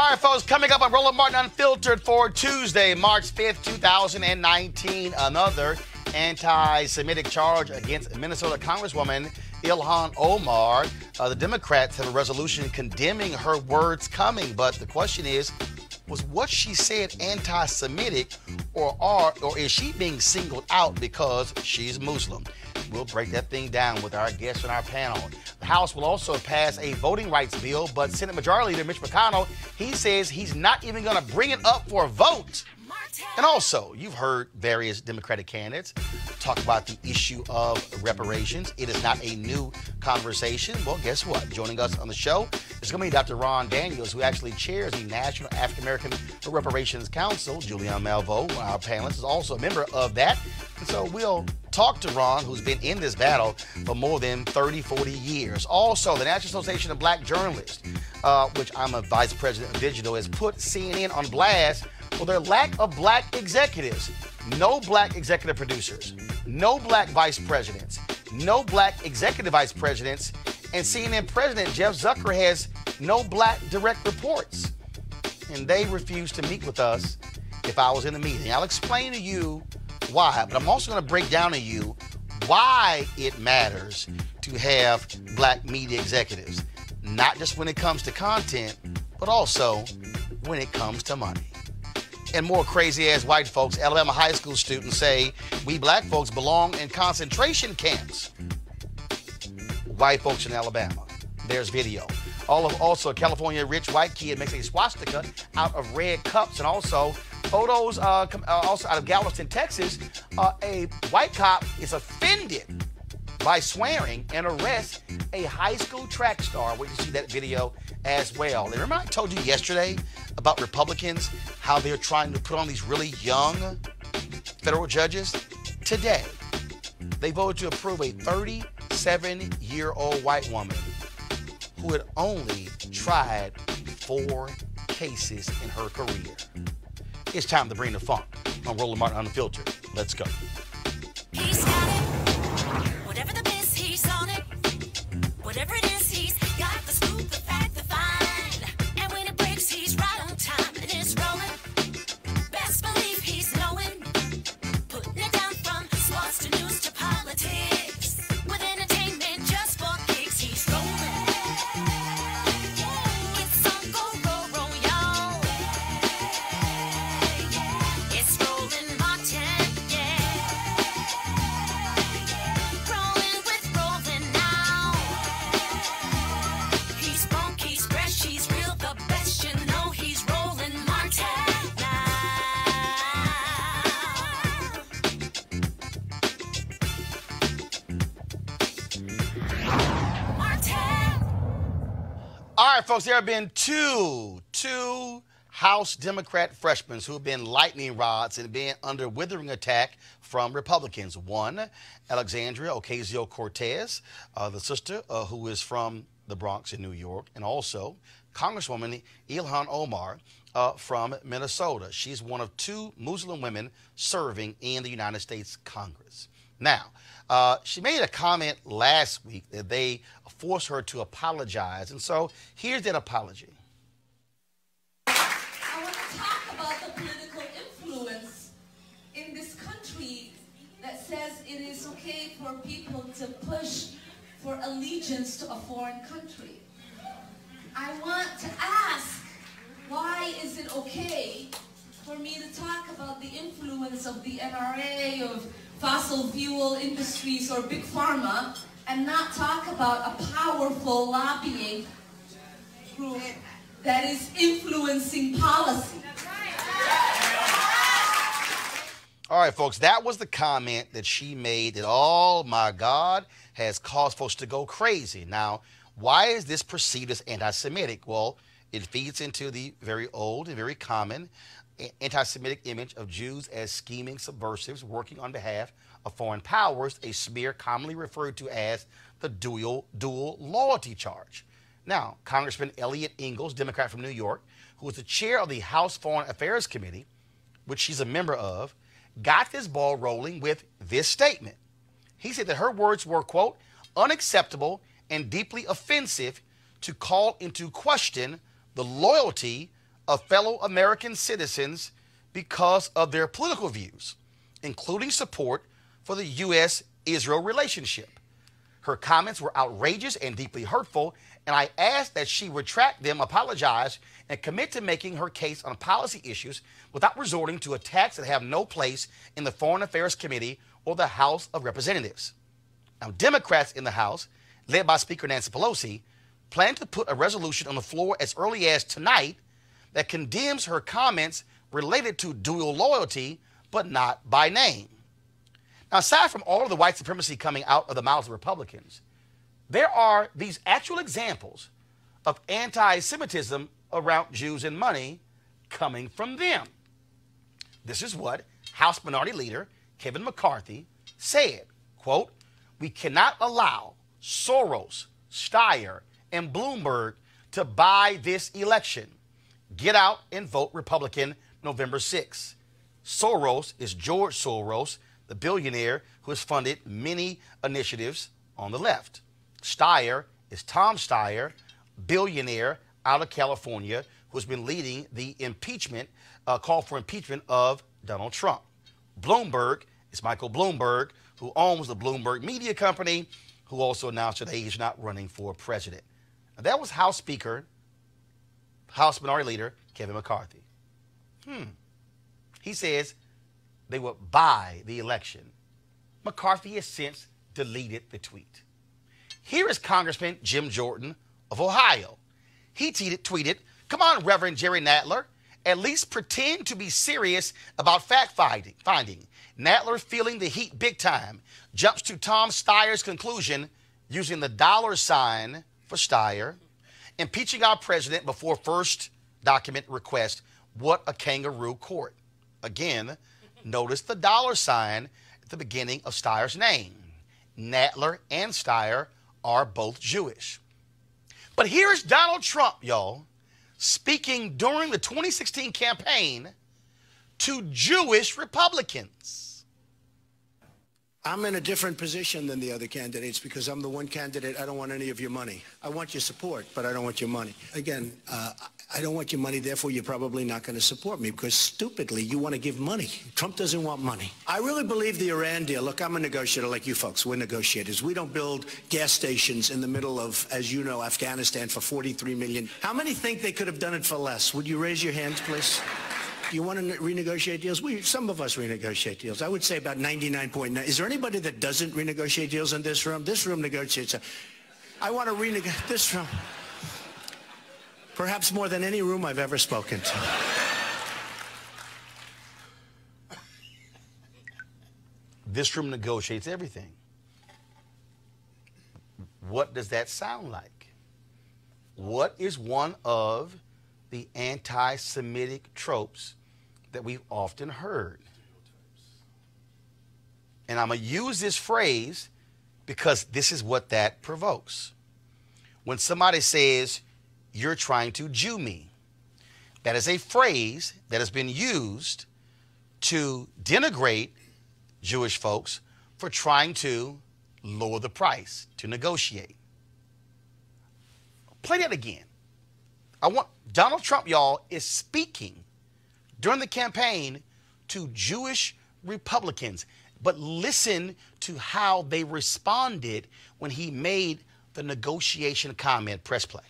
All right, folks, coming up on Roland Martin Unfiltered for Tuesday, March 5th, 2019, another anti-Semitic charge against Minnesota Congresswoman Ilhan Omar. The Democrats have a resolution condemning her words coming, but the question is, was what she said anti-Semitic, or is she being singled out because she's Muslim? We'll break that thing down with our guests on our panel. The House will also pass a voting rights bill, but Senate Majority Leader Mitch McConnell, he says he's not even going to bring it up for a vote. And also, you've heard various Democratic candidates talk about the issue of reparations. It is not a new conversation. Well, guess what? Joining us on the show is going to be Dr. Ron Daniels, who actually chairs the National African American Reparations Council. Julianne Malveaux, our panelist, is also a member of that. And so we'll talk to Ron, who's been in this battle for more than 30, 40 years. Also, the National Association of Black Journalists, which I'm a vice president of digital, has put CNN on blast for their lack of black executives. No black executive producers, no black vice presidents, no black executive vice presidents, and CNN president Jeff Zucker has no black direct reports. And they refused to meet with us if I was in the meeting. I'll explain to you why, but I'm also going to break down to you why it matters to have black media executives, not just when it comes to content, but also when it comes to money. And more crazy-ass white folks, Alabama high school students say we black folks belong in concentration camps. White folks in Alabama. There's video. Also, a California rich white kid makes a swastika out of red cups, and also photos also out of Galveston, Texas. A white cop is offended by swearing and arrests a high school track star. We can see that video as well. And remember I told you yesterday about Republicans, how they're trying to put on these really young federal judges? Today, they voted to approve a 37-year-old white woman who had only tried 4 cases in her career. It's time to bring the funk on Roland Martin Unfiltered. Let's go. He's got it. Whatever the biz, he's on it. Whatever it is, he's got the scoop, the fact, the find. And when it breaks, he's right on time and it's rolling. Best believe he's knowing. Putting it down from sports to news to politics. With entertainment just for kicks, he's rolling. It's on go, roll, y'all. It's Roland Martin, yeah. Rolling with Roland now. He's funk, he's fresh, he's real, the best, you know he's Roland Martin now. Martin. All right, folks, there have been two House Democrat freshmen who have been lightning rods and been under withering attack from Republicans. One, Alexandria Ocasio-Cortez, the sister who is from the Bronx in New York, and also Congresswoman Ilhan Omar from Minnesota. She's one of 2 Muslim women serving in the United States Congress. Now, she made a comment last week that they forced her to apologize, and so here's that apology. I want to talk about the political influence in this country that says it is okay for people to push for allegiance to a foreign country. I want to ask, why is it okay for me to talk about the influence of the NRA, of fossil fuel industries, or Big Pharma, and not talk about a powerful lobbying group that is influencing policy? All right, folks, that was the comment that she made that, oh my God, has caused folks to go crazy. Now, why is this perceived as anti-Semitic? Well, it feeds into the very old and very common anti-Semitic image of Jews as scheming subversives working on behalf of foreign powers, a smear commonly referred to as the dual loyalty charge. Now, Congressman Eliot Engels, Democrat from New York, who is the chair of the House Foreign Affairs Committee, which she's a member of, got this ball rolling with this statement. He said that her words were, quote, unacceptable and deeply offensive to call into question the loyalty of fellow American citizens because of their political views, including support for the U.S.-Israel relationship. Her comments were outrageous and deeply hurtful, and I asked that she retract them, apologize, and commit to making her case on policy issues without resorting to attacks that have no place in the Foreign Affairs Committee or the House of Representatives. Now, Democrats in the House, led by Speaker Nancy Pelosi, plan to put a resolution on the floor as early as tonight that condemns her comments related to dual loyalty, but not by name. Now, aside from all of the white supremacy coming out of the mouths of Republicans, there are these actual examples of anti-Semitism around Jews and money coming from them. This is what House Minority Leader Kevin McCarthy said, quote, "We cannot allow Soros, Steyer, and Bloomberg to buy this election. Get out and vote Republican November 6th. Soros is George Soros, the billionaire who has funded many initiatives on the left. Steyer is Tom Steyer, billionaire out of California, who has been leading the impeachment, call for impeachment of Donald Trump. Bloomberg is Michael Bloomberg, who owns the Bloomberg Media Company, who also announced today he's not running for president." Now, that was House Minority Leader Kevin McCarthy. He says they would buy the election. McCarthy has since deleted the tweet. Here is Congressman Jim Jordan of Ohio. He tweeted, "Come on, Reverend Jerry Nadler, at least pretend to be serious about fact-finding. Nadler, feeling the heat big time, jumps to Tom Steyer's conclusion using the $ for Steyer, impeaching our president before first document request. What a kangaroo court." Again, notice the $ at the beginning of Steyer's name. Nadler and Steyer are both Jewish. But here's Donald Trump, y'all, speaking during the 2016 campaign to Jewish Republicans. I'm in a different position than the other candidates because I'm the one candidate. I don't want any of your money. I want your support, but I don't want your money. Again, I don't want your money, therefore you're probably not going to support me because stupidly you want to give money. Trump doesn't want money. I really believe the Iran deal. Look, I'm a negotiator like you folks. We're negotiators. We don't build gas stations in the middle of, as you know, Afghanistan for $43 million. How many think they could have done it for less? Would you raise your hands, please? You want to renegotiate deals? Some of us renegotiate deals. I would say about 99.9. Is there anybody that doesn't renegotiate deals in this room? This room negotiates. I want to renegotiate this room. Perhaps more than any room I've ever spoken to. This room negotiates everything. What does that sound like? What is one of the anti-Semitic tropes that we've often heard? And I'm going to use this phrase because this is what that provokes. When somebody says, "You're trying to Jew me," that is a phrase that has been used to denigrate Jewish folks for trying to lower the price, to negotiate. Play that again. Donald Trump, y'all, is speaking during the campaign to Jewish Republicans. But listen to how they responded when he made the negotiation comment. Press play.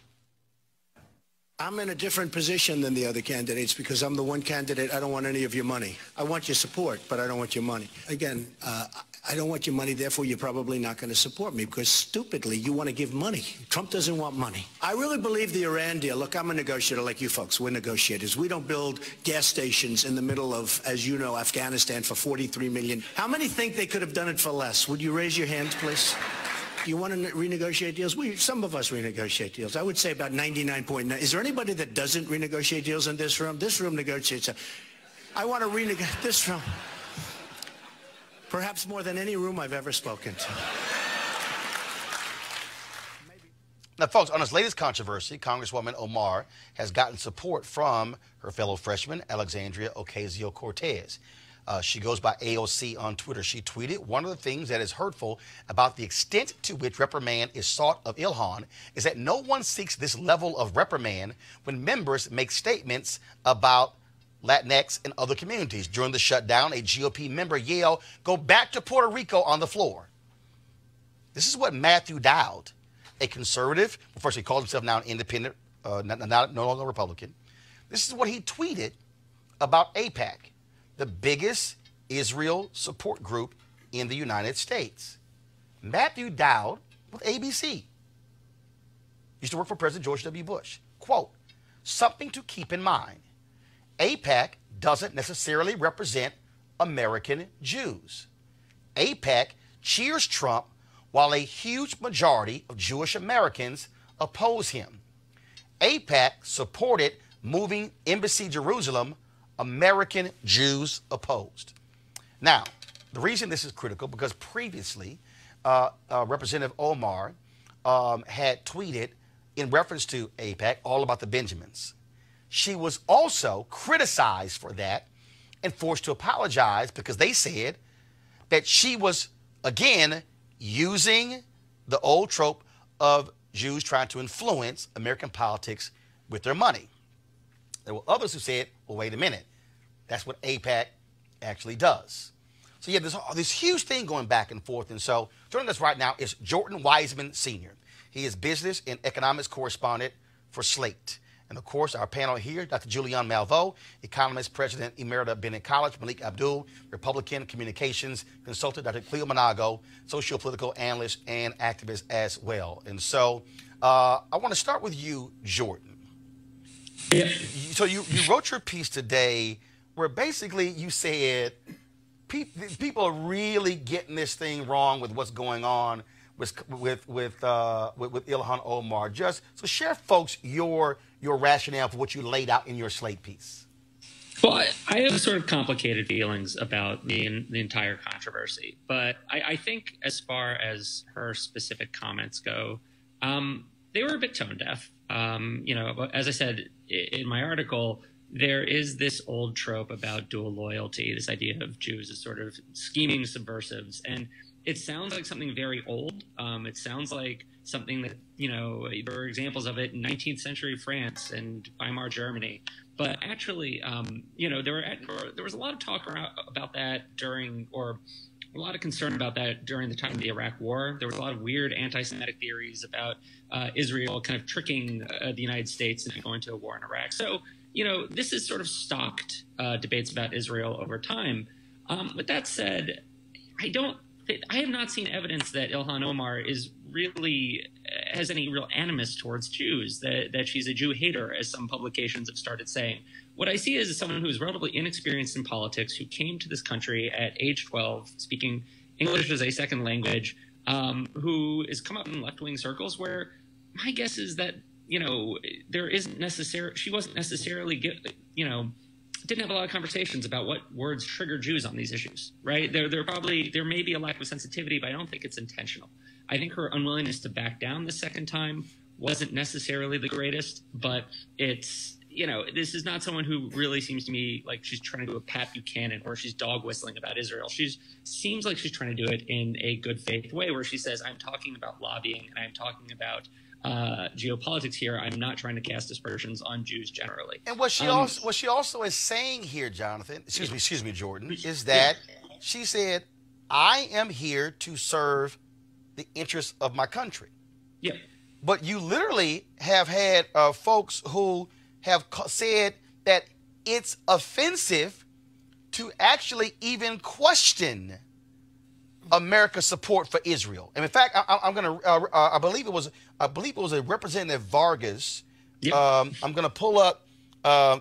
I'm in a different position than the other candidates because I'm the one candidate. I don't want any of your money. I want your support, but I don't want your money. Again, I don't want your money, therefore you're probably not going to support me because stupidly you want to give money. Trump doesn't want money. I really believe the Iran deal. Look, I'm a negotiator like you folks. We're negotiators. We don't build gas stations in the middle of, as you know, Afghanistan for $43 million. How many think they could have done it for less? Would you raise your hands, please? You want to renegotiate deals? Some of us renegotiate deals. I would say about 99.9. Is there anybody that doesn't renegotiate deals in this room? This room negotiates. I want to renegotiate this room. Perhaps more than any room I've ever spoken to. Now, folks, on this latest controversy, Congresswoman Omar has gotten support from her fellow freshman, Alexandria Ocasio-Cortez. She goes by AOC on Twitter. She tweeted, one of the things that is hurtful about the extent to which reprimand is sought of Ilhan is that no one seeks this level of reprimand when members make statements about Latinx and other communities. During the shutdown, a GOP member yelled, "Go back to Puerto Rico" on the floor. This is what Matthew Dowd, a conservative, well, first he called himself now an independent, no longer Republican. This is what he tweeted about AIPAC, the biggest Israel support group in the United States. Matthew Dowd with ABC. Used to work for President George W. Bush. Quote, "Something to keep in mind. AIPAC doesn't necessarily represent American Jews. AIPAC cheers Trump while a huge majority of Jewish Americans oppose him. AIPAC supported moving Embassy Jerusalem. American Jews opposed." Now, the reason this is critical because previously Representative Omar had tweeted in reference to AIPAC all about the Benjamins. She was also criticized for that and forced to apologize because they said that she was, again, using the old trope of Jews trying to influence American politics with their money. There were others who said, well, wait a minute. That's what AIPAC actually does. So you have this huge thing going back and forth. And so joining us right now is Jordan Weisman Sr. He is business and economics correspondent for Slate. And, of course, our panel here, Dr. Julianne Malveaux, economist, president emerita, Bennett College, Malik Abdul, Republican communications consultant, Dr. Cleo Monago, socio-political analyst and activist as well. And so I want to start with you, Jordan. Yeah. So you wrote your piece today where basically you said people are really getting this thing wrong with what's going on with Ilhan Omar. Just so share, folks, your rationale for what you laid out in your Slate piece. Well, I have sort of complicated feelings about the entire controversy, but I think as far as her specific comments go, they were a bit tone deaf. As I said in my article, there is this old trope about dual loyalty, this idea of Jews as sort of scheming subversives, and it sounds like something very old. It sounds like something that, there were examples of it in 19th century France and Weimar Germany. But actually, there was a lot of talk about that or a lot of concern about that during the time of the Iraq War. There was a lot of weird anti-Semitic theories about Israel kind of tricking the United States into going to a war in Iraq. So, this has sort of stocked debates about Israel over time. With that said, I have not seen evidence that Ilhan Omar has any real animus towards Jews, that she's a Jew hater, as some publications have started saying. What I see is someone who is relatively inexperienced in politics, who came to this country at age 12, speaking English as a second language, who has come up in left-wing circles where my guess is that, she wasn't necessarily, didn't have a lot of conversations about what words trigger Jews on these issues, right? There may be a lack of sensitivity, but I don't think it's intentional. I think her unwillingness to back down the second time wasn't necessarily the greatest, but it's, this is not someone who really seems to me like she's trying to do a Pat Buchanan or she's dog whistling about Israel. Seems like she's trying to do it in a good faith way where she says, I'm talking about lobbying and I'm talking about geopolitics here. I'm not trying to cast aspersions on Jews generally. And what she also is saying here, Jonathan, excuse me, Jordan, is that she said, I am here to serve the interests of my country. Yeah. But you literally have had folks who have said that it's offensive to actually even question America's support for Israel. And in fact, I believe it was a Representative Vargas. Yep. I'm going to pull up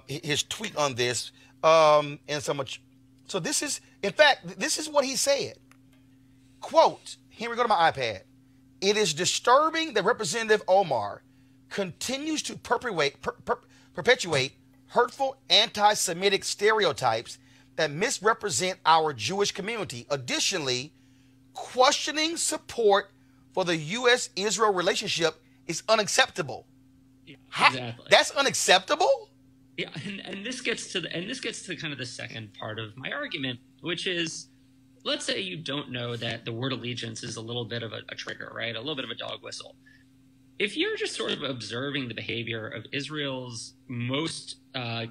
his tweet on this. And so much. So this is what he said. Quote, here we go to my iPad. It is disturbing that Representative Omar continues to perpetuate hurtful anti-Semitic stereotypes that misrepresent our Jewish community. Additionally, questioning support for the U.S.-Israel relationship is unacceptable. Exactly. That's unacceptable? Yeah, and this gets to kind of the second part of my argument, which is, let's say you don't know that the word allegiance is a little bit of a trigger, right? A little bit of a dog whistle. If you're just sort of observing the behavior of Israel's most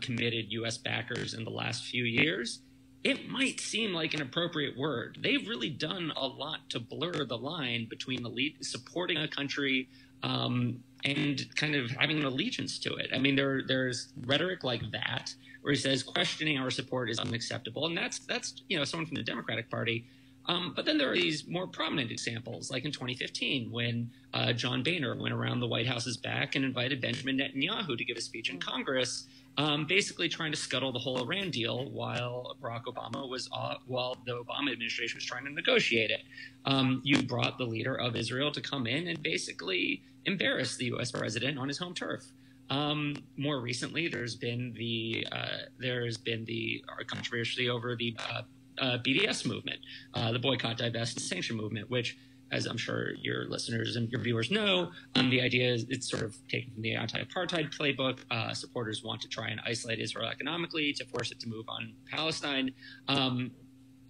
committed U.S. backers in the last few years, it might seem like an appropriate word. They've really done a lot to blur the line between supporting a country and kind of having an allegiance to it. I mean, there's rhetoric like that where he says questioning our support is unacceptable, and that's someone from the Democratic Party. But then there are these more prominent examples, like in 2015 when John Boehner went around the White House's back and invited Benjamin Netanyahu to give a speech in Congress, basically trying to scuttle the whole Iran deal while the Obama administration was trying to negotiate it. You brought the leader of Israel to come in and basically embarrass the U.S. president on his home turf. More recently, there's been the controversy over the BDS movement, the boycott, divest, and sanction movement, which, as I'm sure your listeners and your viewers know, the idea is it's sort of taken from the anti-apartheid playbook. Supporters want to try and isolate Israel economically to force it to move on Palestine. Ilhan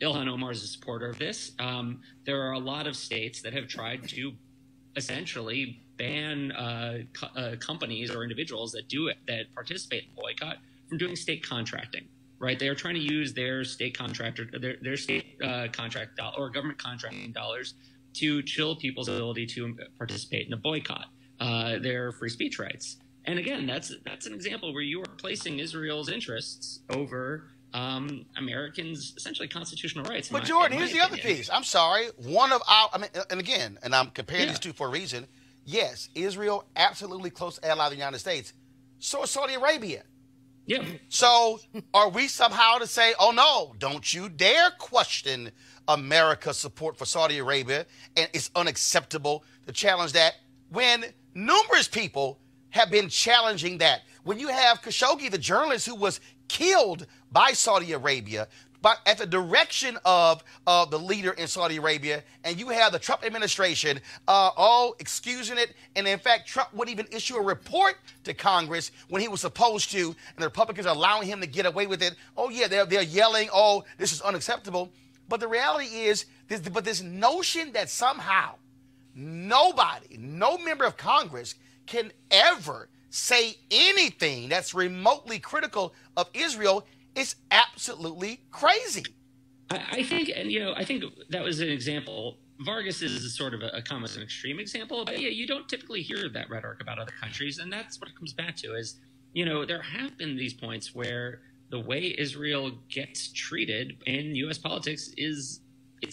Omar is a supporter of this. There are a lot of states that have tried to essentially ban companies or individuals that participate in boycott from doing state contracting. Right, they are trying to use their state contract or government contracting dollars to chill people's ability to participate in a boycott, their free speech rights. And again, that's an example where you are placing Israel's interests over Americans' essentially constitutional rights. But Jordan, here's the other piece. I'm sorry. And I'm comparing these two for a reason. Yes, Israel, absolutely close ally of the United States. So is Saudi Arabia. Yeah. So are we somehow to say, oh, no, don't you dare question America's support for Saudi Arabia, and it's unacceptable to challenge that when numerous people have been challenging that? When you have Khashoggi, the journalist who was killed by Saudi Arabia, but at the direction of the leader in Saudi Arabia, and you have the Trump administration all excusing it, and in fact, Trump wouldn't even issue a report to Congress when he was supposed to, and the Republicans are allowing him to get away with it. Oh yeah, they're yelling, oh, this is unacceptable. But the reality is, this notion that somehow no member of Congress can ever say anything that's remotely critical of Israel is absolutely crazy. I think that was an example. Vargas is sort of a an extreme example, but yeah, you don't typically hear that rhetoric about other countries, and that's what it comes back to is, there have been these points where the way Israel gets treated in U.S. politics it's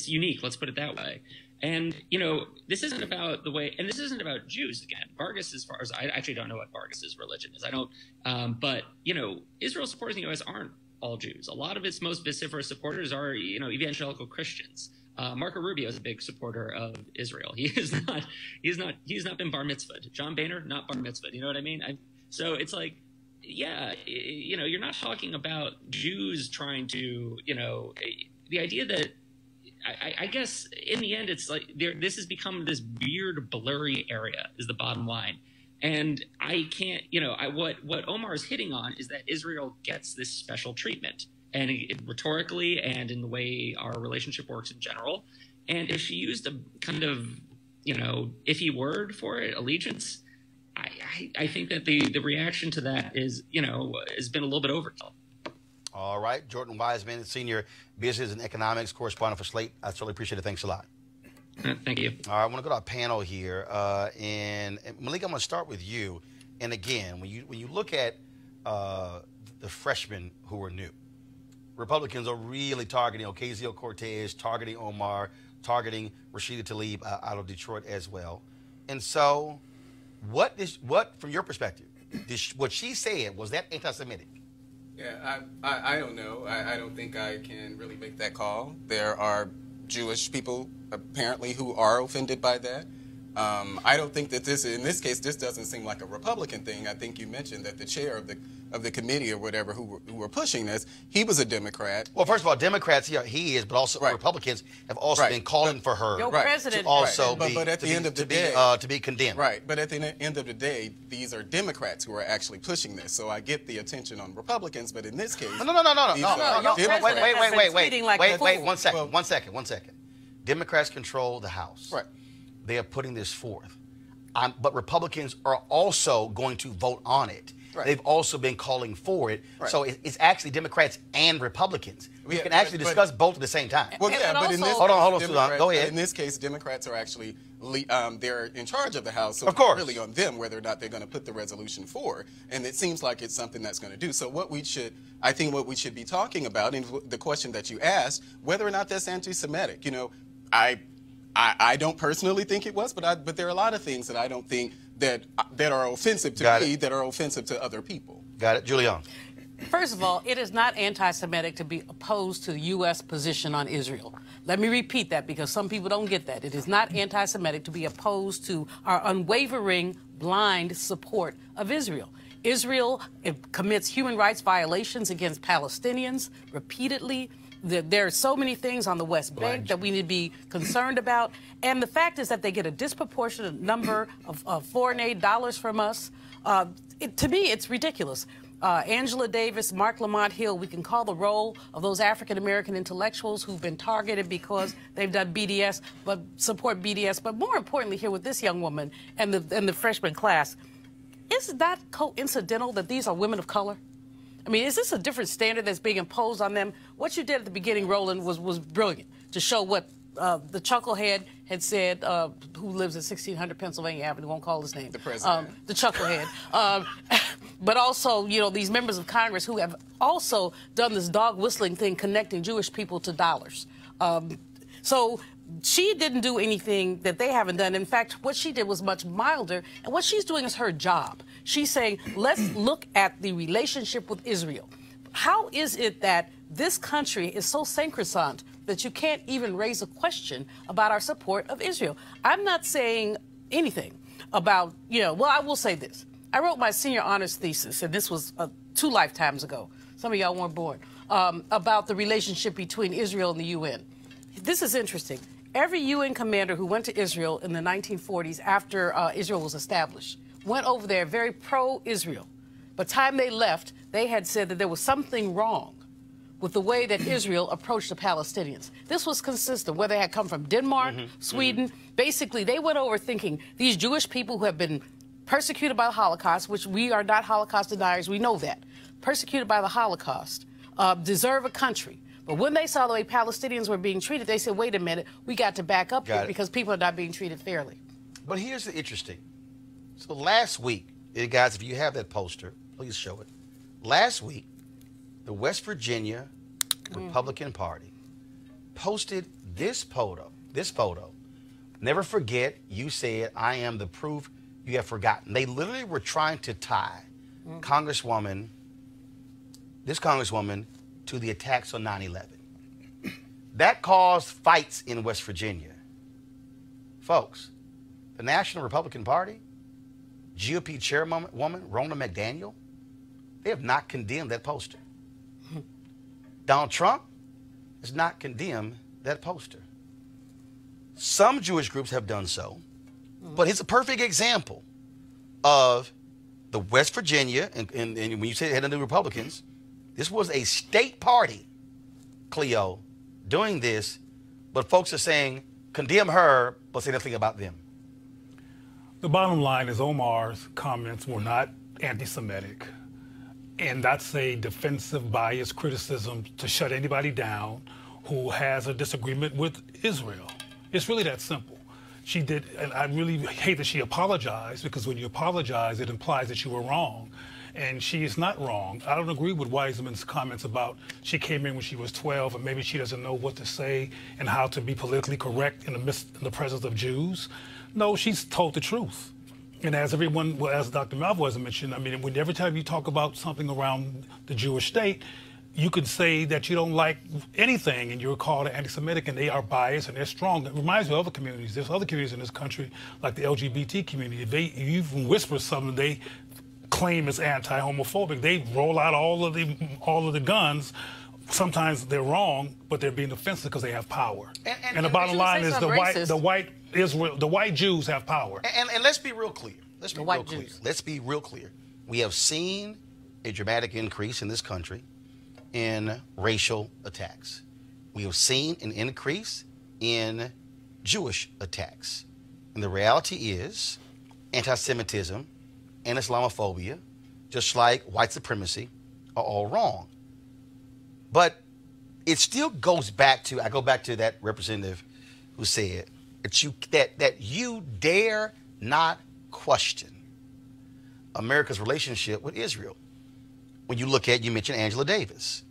unique. Let's put it that way. And, this isn't about the way, and this isn't about Jews again. Vargas, as far as I actually don't know what Vargas's religion is. I don't, but, Israel supporters in the U.S. aren't all Jews. A lot of its most vociferous supporters are, evangelical Christians. Marco Rubio is a big supporter of Israel. He's not been bar mitzvahed. John Boehner, not bar mitzvahed. You know what I mean? So it's like, yeah, you're not talking about Jews trying to, the idea that I guess in the end, it's like this has become this weird, blurry area is the bottom line. And I can't, what Omar is hitting on is that Israel gets this special treatment, and rhetorically and in the way our relationship works in general. And if she used a kind of, iffy word for it, allegiance, I think that the reaction to that is, has been a little bit overkill. All right. Jordan Weisman, Senior Business and Economics Correspondent for Slate. I certainly appreciate it. Thanks a lot. Thank you. All right. I want to go to our panel here. And Malik, I'm going to start with you. And again, when you look at the freshmen who are new, Republicans are really targeting Ocasio-Cortez, targeting Omar, targeting Rashida Tlaib out of Detroit as well. And so what, from your perspective, what she said, was that anti-Semitic? Yeah, I don't know. I don't think I can really make that call. There are Jewish people apparently who are offended by that. I don't think that in this case, this doesn't seem like a Republican thing. I think you mentioned that the chair of the committee or whatever who were pushing this, he was a Democrat. Well, first of all, Democrats, he is, but also Republicans have also been calling for her. Your president to also but at the end of the day, to be condemned. Right, but at the end of the day, these are Democrats who are actually pushing this. So I get the attention on Republicans, but in this case, No. Wait, 1 second. 1 second. 1 second. Democrats control the House. Right. They are putting this forth. But Republicans are also going to vote on it. Right. They've also been calling for it. Right. So it's actually Democrats and Republicans. We can actually discuss both at the same time. Well, yeah, but in this hold on, Susan. Go ahead. In this case, Democrats are actually they're in charge of the House, so of course, it's really on them whether or not they're going to put the resolution for. And it seems like it's something that's going to do. So I think what we should be talking about, and the question that you asked, whether or not that's anti-Semitic. I don't personally think it was, but there are a lot of things that I don't think that are offensive to me that are offensive to other people. Got it, Julian. First of all, it is not anti-Semitic to be opposed to the U.S. position on Israel. Let me repeat that because some people don't get that. It is not anti-Semitic to be opposed to our unwavering, blind support of Israel. Israel commits human rights violations against Palestinians repeatedly. There are so many things on the West Bank that we need to be concerned about. And the fact is that they get a disproportionate number of foreign aid dollars from us. To me, it's ridiculous. Angela Davis, Mark Lamont Hill, we can call the role of those African-American intellectuals who've been targeted because they've done BDS, but support BDS. But more importantly here with this young woman and the freshman class, is it not coincidental that these are women of color? I mean, is this a different standard that's being imposed on them? What you did at the beginning, Roland, was brilliant to show what the chucklehead had said, who lives at 1600 Pennsylvania Avenue, won't call his name. The president. The chucklehead. But also, these members of Congress who have also done this dog whistling thing connecting Jewish people to dollars. So she didn't do anything that they haven't done. In fact, what she did was much milder. And what she's doing is her job. She's saying, let's look at the relationship with Israel. How is it that this country is so sacrosanct that you can't even raise a question about our support of Israel? I'm not saying anything about, well, I will say this. I wrote my senior honors thesis, and this was 2 lifetimes ago. Some of y'all weren't born, about the relationship between Israel and the UN. This is interesting. Every UN commander who went to Israel in the 1940s after Israel was established went over there very pro-Israel. By the time they left, they had said that there was something wrong with the way that Israel approached the Palestinians. This was consistent, whether they had come from Denmark, Sweden. Basically, they went over thinking these Jewish people who have been persecuted by the Holocaust, which we are not Holocaust deniers, we know that, persecuted by the Holocaust, deserve a country. But when they saw the way Palestinians were being treated, they said, wait a minute, we got to back up here because people are not being treated fairly. But here's the interesting. So last week, guys, if you have that poster, please show it. Last week, the West Virginia Republican Party posted this photo. Never forget, you said, I am the proof you have forgotten. They literally were trying to tie this Congresswoman to the attacks on 9/11. That caused fights in West Virginia. Folks, the National Republican Party, GOP chairwoman Ronna McDaniel, they have not condemned that poster. Donald Trump has not condemned that poster. Some Jewish groups have done so, but it's a perfect example of the West Virginia, and when you say head of the Republicans, this was a state party, Cleo, doing this, but folks are saying, condemn her, but say nothing about them. The bottom line is Omar's comments were not anti-Semitic. And that's a defensive bias criticism to shut anybody down who has a disagreement with Israel. It's really that simple. She did, and I really hate that she apologized, because when you apologize, it implies that you were wrong. And she is not wrong. I don't agree with Wiseman's comments about she came in when she was 12 and maybe she doesn't know what to say and how to be politically correct in the presence of Jews. No, she's told the truth. And as everyone, as Dr. Malvoisin mentioned, I mean, every time you talk about something around the Jewish state, you could say that you don't like anything and you're called anti-Semitic, and they are biased and they're strong. It reminds me of other communities. There's other communities in this country, like the LGBT community. If you even whisper something, they claim it's anti-homophobic. They roll out all of the guns. Sometimes they're wrong, but they're being offensive because they have power. And the bottom line is the white Jews have power. And let's be real clear. Let's be real clear. We have seen a dramatic increase in this country in racial attacks. We have seen an increase in Jewish attacks. And the reality is anti-Semitism and Islamophobia, just like white supremacy, are all wrong. But it still goes back to, I go back to that representative who said that you dare not question America's relationship with Israel. When you look at, you mentioned Angela Davis,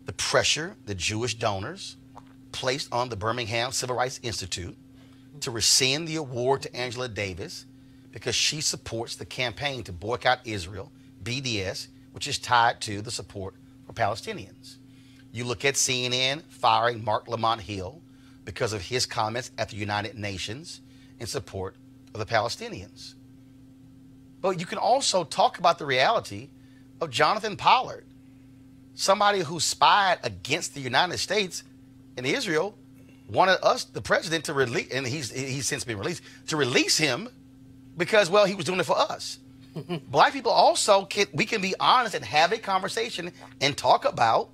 the pressure the Jewish donors placed on the Birmingham Civil Rights Institute to rescind the award to Angela Davis because she supports the campaign to boycott Israel, BDS, which is tied to the support for Palestinians. You look at CNN firing Mark Lamont Hill because of his comments at the United Nations in support of the Palestinians. But you can also talk about the reality of Jonathan Pollard, somebody who spied against the United States and Israel, wanted us, the president, to release, and he's since been released, to release him because, well, he was doing it for us. Black people also, we can be honest and have a conversation and talk about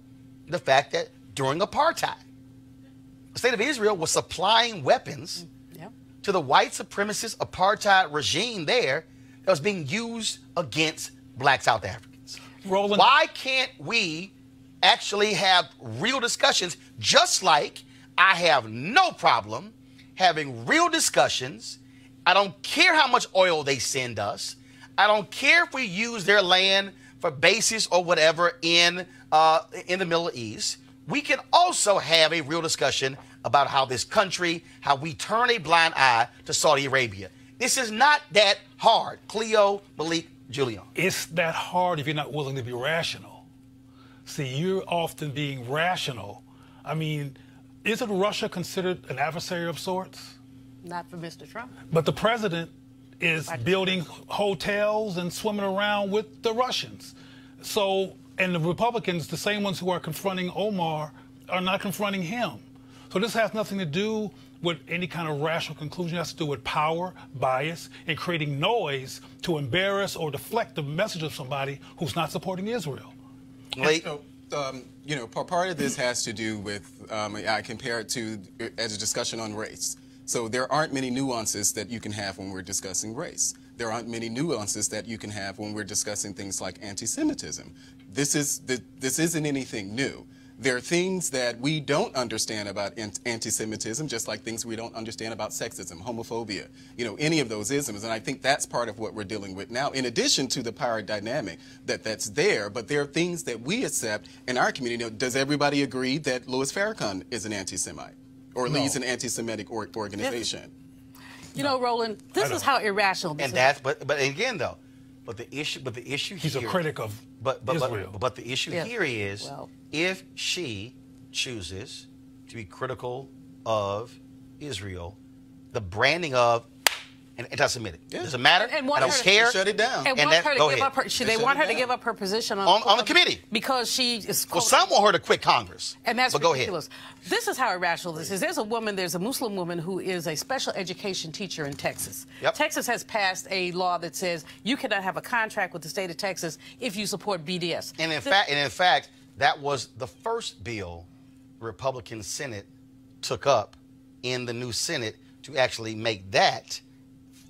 the fact that during apartheid, the state of Israel was supplying weapons to the white supremacist apartheid regime there that was being used against black South Africans. Roland, why can't we actually have real discussions, just like I have no problem having real discussions? I don't care how much oil they send us. I don't care if we use their land for bases or whatever in the Middle East. We can also have a real discussion about how this country, how we turn a blind eye to Saudi Arabia. This is not that hard. Cleo, Malik, Julian. It's that hard if you're not willing to be rational. See, you're often being rational. I mean, isn't Russia considered an adversary of sorts? Not for Mr. Trump. But the president is building hotels and swimming around with the Russians. So, and the Republicans, the same ones who are confronting Omar, are not confronting him. So this has nothing to do with any kind of rational conclusion. It has to do with power, bias, and creating noise to embarrass or deflect the message of somebody who's not supporting Israel. You know, part of this has to do with, I compare it to as a discussion on race. So there aren't many nuances that you can have when we're discussing race. There aren't many nuances that you can have when we're discussing things like anti-Semitism. This isn't anything new. There are things that we don't understand about anti-Semitism, just like things we don't understand about sexism, homophobia, you know, any of those isms. And I think that's part of what we're dealing with now, in addition to the power dynamic that's there. But there are things that we accept in our community. You know, does everybody agree that Louis Farrakhan is an anti-Semite or leads an anti-Semitic organization? You know, Roland, this is how irrational this is. But again, though, the issue he's here, a critic of Israel. But the issue here is, if she chooses to be critical of Israel, the branding of an anti-Semitic doesn't matter. And I don't care. Shut it down. And want her to give up her. They want her to give up her position on the committee because she is. Well, some want her to quit Congress. And that's ridiculous. Go ahead. This is how irrational this is. There's a Muslim woman who is a special education teacher in Texas. Yep. Texas has passed a law that says you cannot have a contract with the state of Texas if you support BDS. And in fact, that was the first bill the Republican Senate took up in the new Senate to actually make that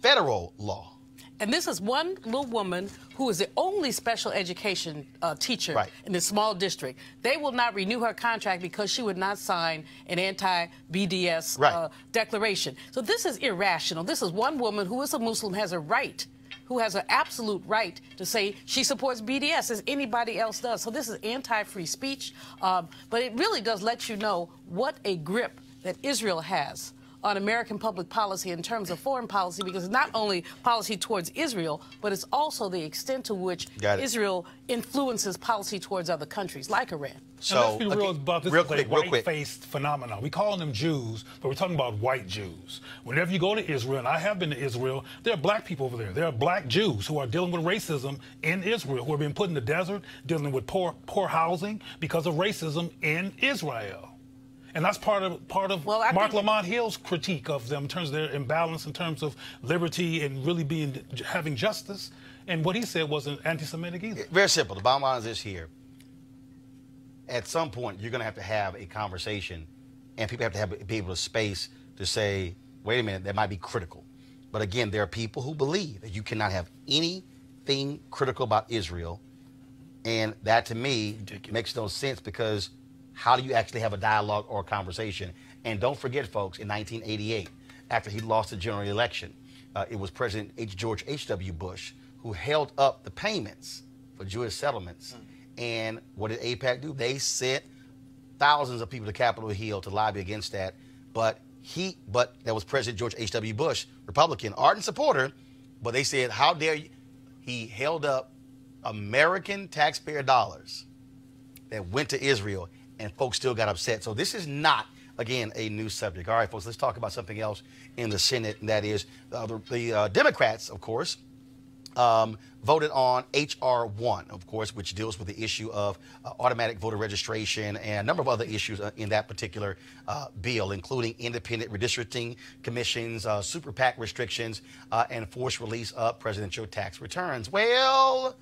federal law. And this is one little woman who is the only special education teacher in this small district. They will not renew her contract because she would not sign an anti-BDS declaration. So this is irrational. This is one woman who is a Muslim, has a right, who has an absolute right to say she supports BDS as anybody else does. So this is anti-free speech. But it really does let you know what a grip that Israel has on American public policy in terms of foreign policy, because it's not only policy towards Israel, but it's also the extent to which Israel influences policy towards other countries like Iran. So let's be real about this. White-faced phenomenon. We call them Jews, but we're talking about white Jews. Whenever you go to Israel, and I have been to Israel, there are black people over there. There are black Jews who are dealing with racism in Israel, who are being put in the desert, dealing with poor housing because of racism in Israel. And that's part of Mark Lamont Hill's critique of them in terms of their imbalance, in terms of liberty and really having justice. And what he said wasn't anti-Semitic either. Very simple. The bottom line is this here. At some point, you're going to have a conversation, and people have to be able to space to say, wait a minute, that might be critical. But again, there are people who believe that you cannot have anything critical about Israel. And that, to me, makes no sense, because how do you actually have a dialogue or a conversation? And don't forget, folks, in 1988, after he lost the general election, it was President George H.W. Bush who held up the payments for Jewish settlements. And what did AIPAC do? They sent thousands of people to Capitol Hill to lobby against that. But that was President George H.W. Bush, Republican, ardent supporter. But they said, how dare you? He held up American taxpayer dollars that went to Israel, and folks still got upset. So this is not, again, a new subject. All right, folks, let's talk about something else in the Senate, and that is the Democrats, of course, voted on H.R. 1, of course, which deals with the issue of automatic voter registration and a number of other issues in that particular bill, including independent redistricting commissions, super PAC restrictions, and forced release of presidential tax returns. Well,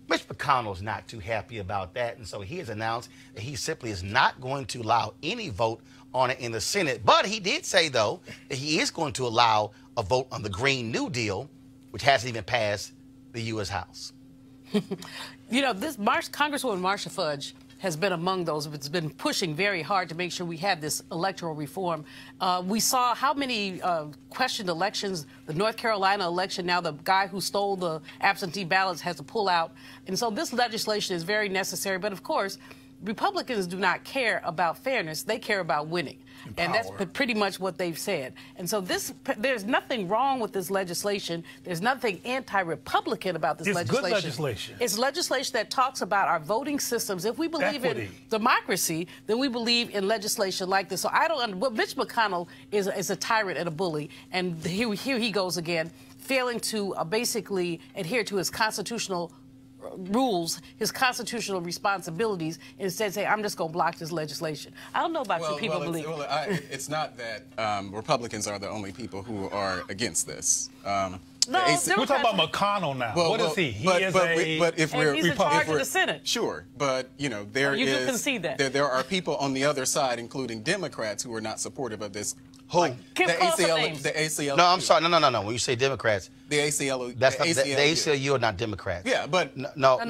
Mitch McConnell's not too happy about that, and so he has announced that he simply is not going to allow any vote on it in the Senate. But he did say, though, that he is going to allow a vote on the Green New Deal, which hasn't even passed the U.S. House. You know, Congresswoman Marcia Fudge has been among those that's been pushing very hard to make sure we have this electoral reform. We saw how many questioned elections, the North Carolina election, now the guy who stole the absentee ballots has to pull out. And so this legislation is very necessary. But, of course, Republicans do not care about fairness. They care about winning. And that's pretty much what they've said. And so there's nothing wrong with this legislation. There's nothing anti-Republican about this legislation. It's good legislation. It's legislation that talks about our voting systems. If we believe in democracy, then we believe in legislation like this. So well, Mitch McConnell is a tyrant and a bully. And here he goes again, failing to basically adhere to his constitutional rules, his constitutional responsibilities, instead say, I'm just going to block this legislation. I don't know about you people believe. It's not that Republicans are the only people who are against this. No, we're talking about McConnell now. What is he? He's in charge of the Senate. Sure, but you know there are people on the other side, including Democrats, who are not supportive of this. Who? The ACLU. No, I'm sorry. No. When you say Democrats, the ACLU. That's not, the ACLU are not Democrats. Yeah, but no. 1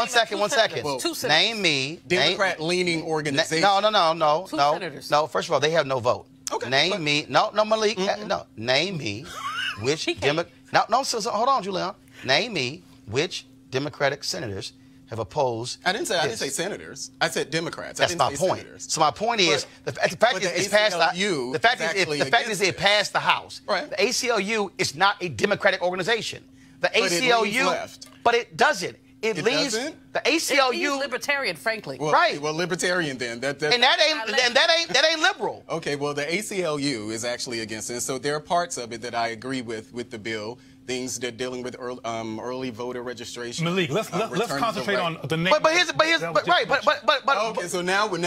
second. Well, name me. Democrat-leaning organization. No. Two senators. No. First of all, they have no vote. Okay. Name me. No, Malik. No. Name me which Democrat. No. So hold on, Julian. Name me which Democratic senators have opposed. I didn't say senators. I said Democrats. That's my point. Senators. So my point is the fact is it passed the House. Right. The ACLU is not a Democratic organization. The ACLU, but it doesn't. It leaves the ACLU. He's libertarian, frankly. Well, right. Well, libertarian then. That ain't liberal. Okay. Well, the ACLU is actually against it. So there are parts of it that I agree with the bill. Things that dealing with early voter registration. Malik, let's concentrate on the name. Okay, so now we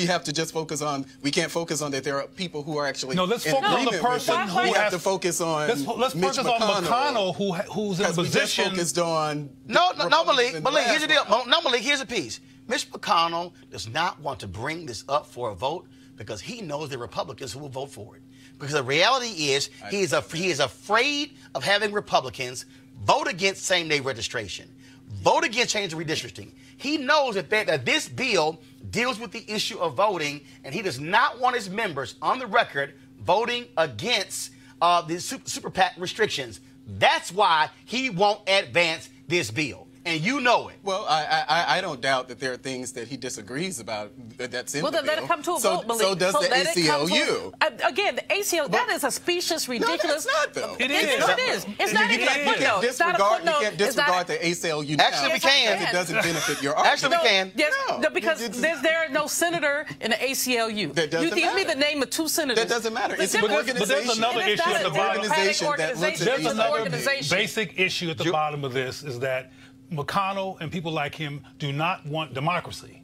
have to just focus on. We can't focus on that there are people who are actually. No, let's focus on the person who we have to focus on. Let's focus on McConnell, who's in a position. We just focused on. No, Malik. Here's the deal. No, Malik. Here's a piece. Mitch McConnell does not want to bring this up for a vote because he knows the Republicans who will vote for it. Because the reality is he is afraid of having Republicans vote against same-day registration, vote against change of redistricting. He knows that this bill deals with the issue of voting, and he does not want his members on the record voting against the super PAC restrictions. That's why he won't advance this bill. and you know it. Well, I don't doubt that there are things that he disagrees about that's in Well, the then let bill. it come to a vote, Malik. So does the let it come to ACLU. again, the ACLU, that is a specious, ridiculous. No, that's not, though. It Yes, it is. It's not even a You footnote. can't It's not a disregard, footnote. you can't It's not a- disregard the ACLU now Actually, we can. because it doesn't benefit your argument. Actually, we can. Yes, No. no, because there are no senator in the ACLU. That doesn't you give me matter. the name of 2 senators. That doesn't matter. It's an But organization. there's another It is issue not at the a bottom. democratic Organization that looks at organization. There's It's an another organization. basic issue at the bottom of this is that McConnell and people like him do not want democracy.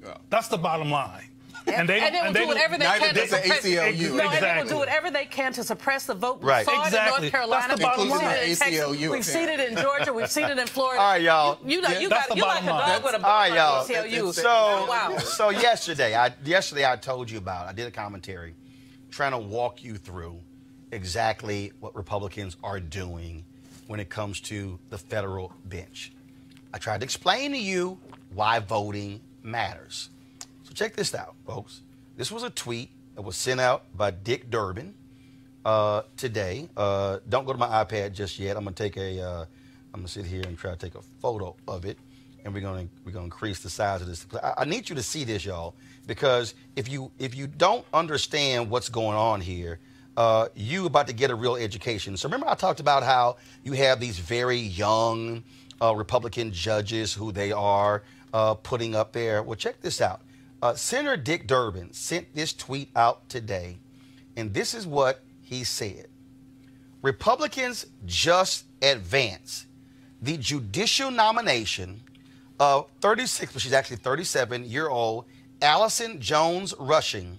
Yeah. That's the bottom line. And they will do whatever they Neither can to does the suppress ACLU. No, and they will Exactly. do whatever they can to suppress the vote. We Right. saw it in Exactly. North Carolina. That's the bottom We've seen line. it in Texas. ACLU, We've seen it in Georgia. We've seen it in Florida. All right, y'all. You That's got the you like bottom a line. dog with a All right, bone y'all. on the ACLU. So, Wow. so yesterday I told you about. I did a commentary, trying to walk you through exactly what Republicans are doing when it comes to the federal bench. I tried to explain to you why voting matters. So check this out, folks. This was a tweet that was sent out by Dick Durbin today. Don't go to my iPad just yet. I'm gonna sit here and try to take a photo of it, and we're gonna increase the size of this. I need you to see this, y'all, because if you don't understand what's going on here, you about to get a real education. So remember I talked about how you have these very young Republican judges who they are putting up there. Well, check this out. Senator Dick Durbin sent this tweet out today, and this is what he said. Republicans just advanced the judicial nomination of 36, but she's actually 37-year-old Allison Jones Rushing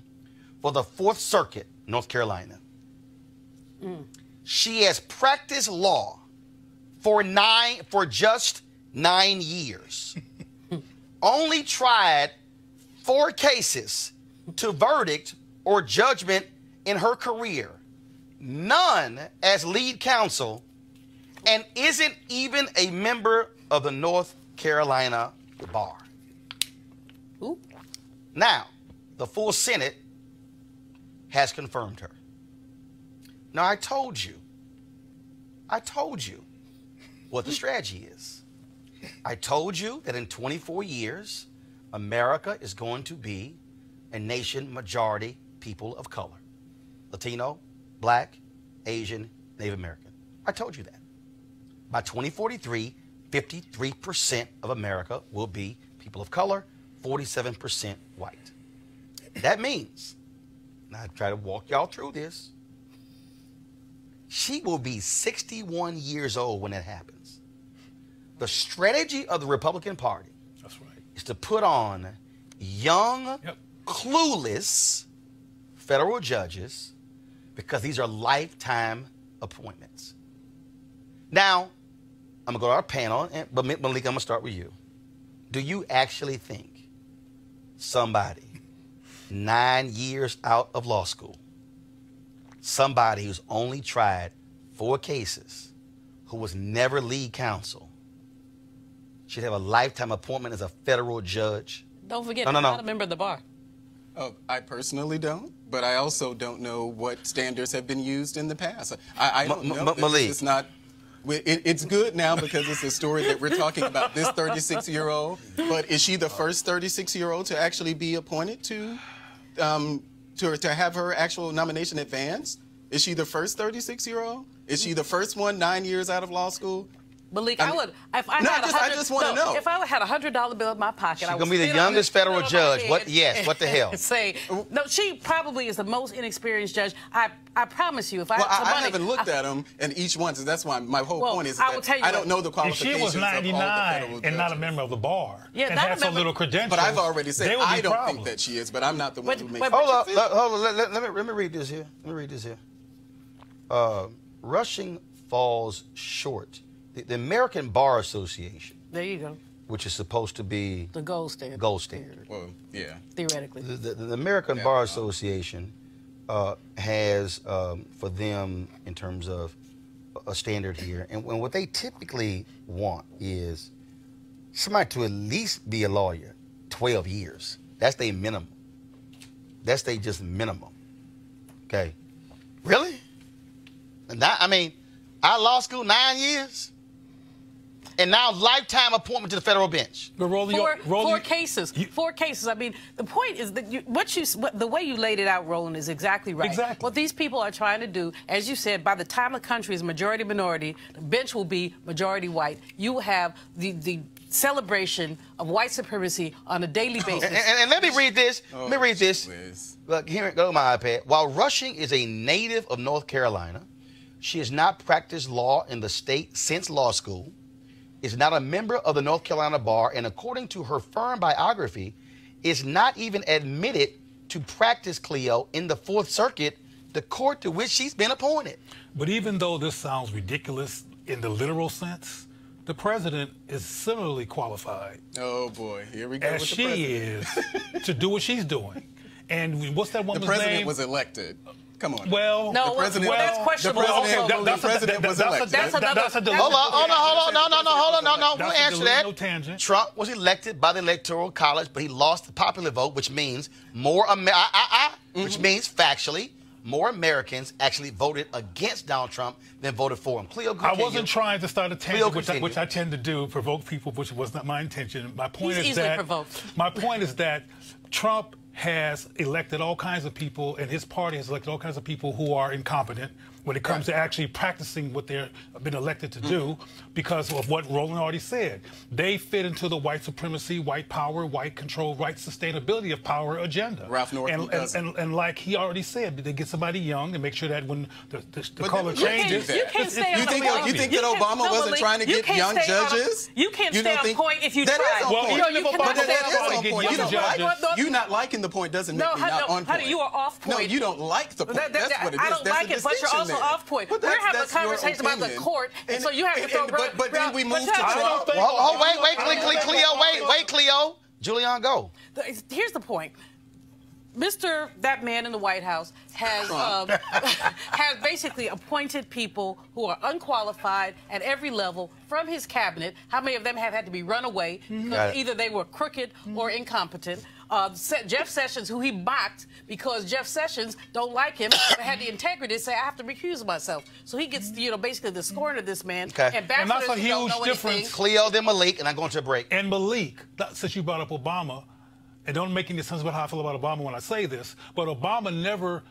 for the 4th Circuit, North Carolina. She has practiced law for just 9 years. Only tried 4 cases to verdict or judgment in her career. None as lead counsel, and isn't even a member of the North Carolina Bar. Ooh. Now, the full Senate has confirmed her. Now, I told you what the strategy is. I told you that in 24 years, America is going to be a nation majority people of color. Latino, Black, Asian, Native American. I told you that. By 2043, 53% of America will be people of color, 47% white. That means, and I try to walk y'all through this, she will be 61 years old when that happens. The strategy of the Republican Party is to put on young, clueless federal judges because these are lifetime appointments. Now, I'm going to go to our panel, but Malik, I'm going to start with you. Do you actually think somebody 9 years out of law school, somebody who's only tried 4 cases, who was never lead counsel, should have a lifetime appointment as a federal judge? Don't forget, No. I'm not a member of the bar. Oh, I personally don't, but I also don't know what standards have been used in the past. I don't know. Malik. It's not. It's good now because it's a story that we're talking about this 36-year-old. But is she the first 36-year-old to actually be appointed to have her actual nomination advanced? Is she the first 36-year-old? Is she the first one 9 years out of law school? Malik, I I would. If I had I just want to know. If I had $100 bill in my pocket, She's I would gonna be the spit on youngest it, federal spit on my judge. head What? Yes. What the hell? and say no. She probably is the most inexperienced judge. I promise you. If I Well, had some I money, haven't looked at them, and each one. So that's why my whole Well, point is I will that tell you I don't what. know the If qualifications she was of all the federal 99 and not a judges. member of the bar Yeah, and not a had so member- little credentials, But I've already said there would be I don't problems. think that she is, but I'm not the one But- who makes. but- Hold up. Let me read this here. Rushing falls short. The American Bar Association, there you go. which is supposed to be The gold standard. gold standard. Well, yeah. Theoretically. The American Bar Association has for them in terms of a standard here, and what they typically want is somebody to at least be a lawyer 12 years. That's their minimum. That's their just minimum. Okay. Really? And that, I mean, our law school 9 years. And now lifetime appointment to the federal bench. But Four cases. 4 cases. I mean, the point is that the way you laid it out, Roland, is exactly right. Exactly. What these people are trying to do, as you said, by the time the country is majority minority, the bench will be majority white. You will have the celebration of white supremacy on a daily basis. And let me read this. Oh, let me read this. Liz. Look, here, go to my iPad. While Rushing is a native of North Carolina, she has not practiced law in the state since law school, is not a member of the North Carolina Bar, and according to her firm biography, is not even admitted to practice, Cleo, in the Fourth Circuit, the court to which she's been appointed. But even though this sounds ridiculous in the literal sense, the president is similarly qualified, Oh boy, here we go as with the she president. is, to do what she's doing. And what's that The woman's president name? was elected. Come on. Well, No, the president, well, that's questionable. The president, Also, the president was elected. that's another- that's a that's- Hold on. No. We'll That's a answer that. no tangent. Trump was elected by the Electoral College, but he lost the popular vote, which means which means factually more Americans actually voted against Donald Trump than voted for him. Cleo, I continue. wasn't trying to start a tangent, continue. which I tend to do, provoke people, which was not my intention. My point He's is easily that provoked. my point is that Trump has elected all kinds of people, and his party has elected all kinds of people who are incompetent when it comes to actually practicing what they've been elected to do, because of what Roland already said. They fit into the white supremacy, white power, white control, white sustainability of power agenda. Ralph Northam doesn't. and like he already said, they get somebody young and make sure that when the But color you can't changes, do You that. can't stay on You think the that- point. you think that Obama wasn't trying to get young judges? You can't You stay don't on think- point if you That try. is on Well, point. even if cannot Obama But stay that on is trying on to get point. young You don't judges. like, you not liking the point doesn't make me not on point. You are off point. No, you don't like the point. That's what it is. I don't There's like a it, but you're distinction also there. off point. But We're having a that's your conversation about the opinion. court, and so you have to throw. But then we move to I don't Trump. think- Wait, Cleo, wait, Cleo. Julian, go. Here's the point. That man in the White House has has basically appointed people who are unqualified at every level from his cabinet. How many of them have had to be run away Got because it. either they were crooked or incompetent? Jeff Sessions, who he mocked because Jeff Sessions don't like him, but had the integrity to say, I have to recuse myself. So he gets, basically the scorn of this man. Okay. And that's a Ambassadors who don't huge know difference. anything. Cleo, then Malik, and I'm going to a break. And Malik, since you brought up Obama, and don't make any sense about how I feel about Obama when I say this, but Obama never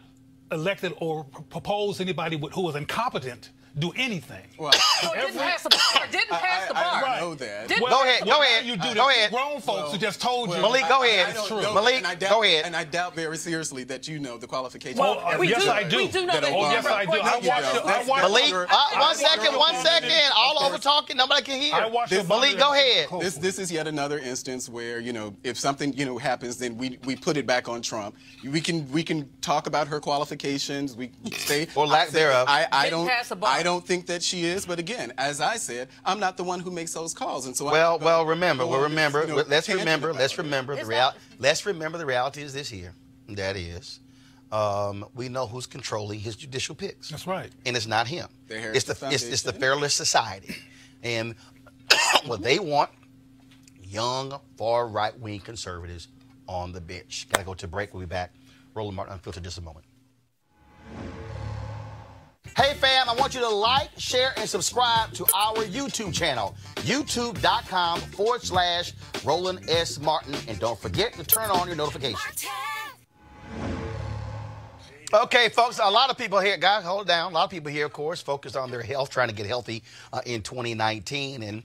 elected or proposed anybody who was incompetent do anything. Well, So it didn't pass the bar. Didn't pass the bar. I know that. Didn't Go pass ahead, the go bar. ahead. You do Go this. ahead. Grown folks who just told you. Malik, go ahead. I don't It's true. know, Malik, and I doubt, go ahead. And I doubt very seriously that you know the qualifications. Well, of yes, the I judge do. We do know that that. Oh, Obama- yes, I do. I watched Malik, one I- second. All over talking, nobody can hear. I watched This- Obama Malik, go ahead. This is yet another instance where, if something happens, then we put it back on Trump. We can talk about her qualifications. We say Or lack thereof. I Didn't pass the bar. don't think that she is, but again, as I said, I'm not the one who makes those calls, and so Remember. Let's remember the It's reality. not- Let's remember the reality is this here. That is, we know who's controlling his judicial picks. That's right. And it's not him. The It's the Heritage Fairless Society, and what they want: young, far right-wing conservatives on the bench. Gotta go to break. We'll be back. Roland Martin Unfiltered, just a moment. Hey fam, I want you to like, share, and subscribe to our YouTube channel, youtube.com/Roland S. Martin. And don't forget to turn on your notifications. Okay, folks, a lot of people here, guys, hold it down. A lot of people here, of course, focused on their health, trying to get healthy in 2019. And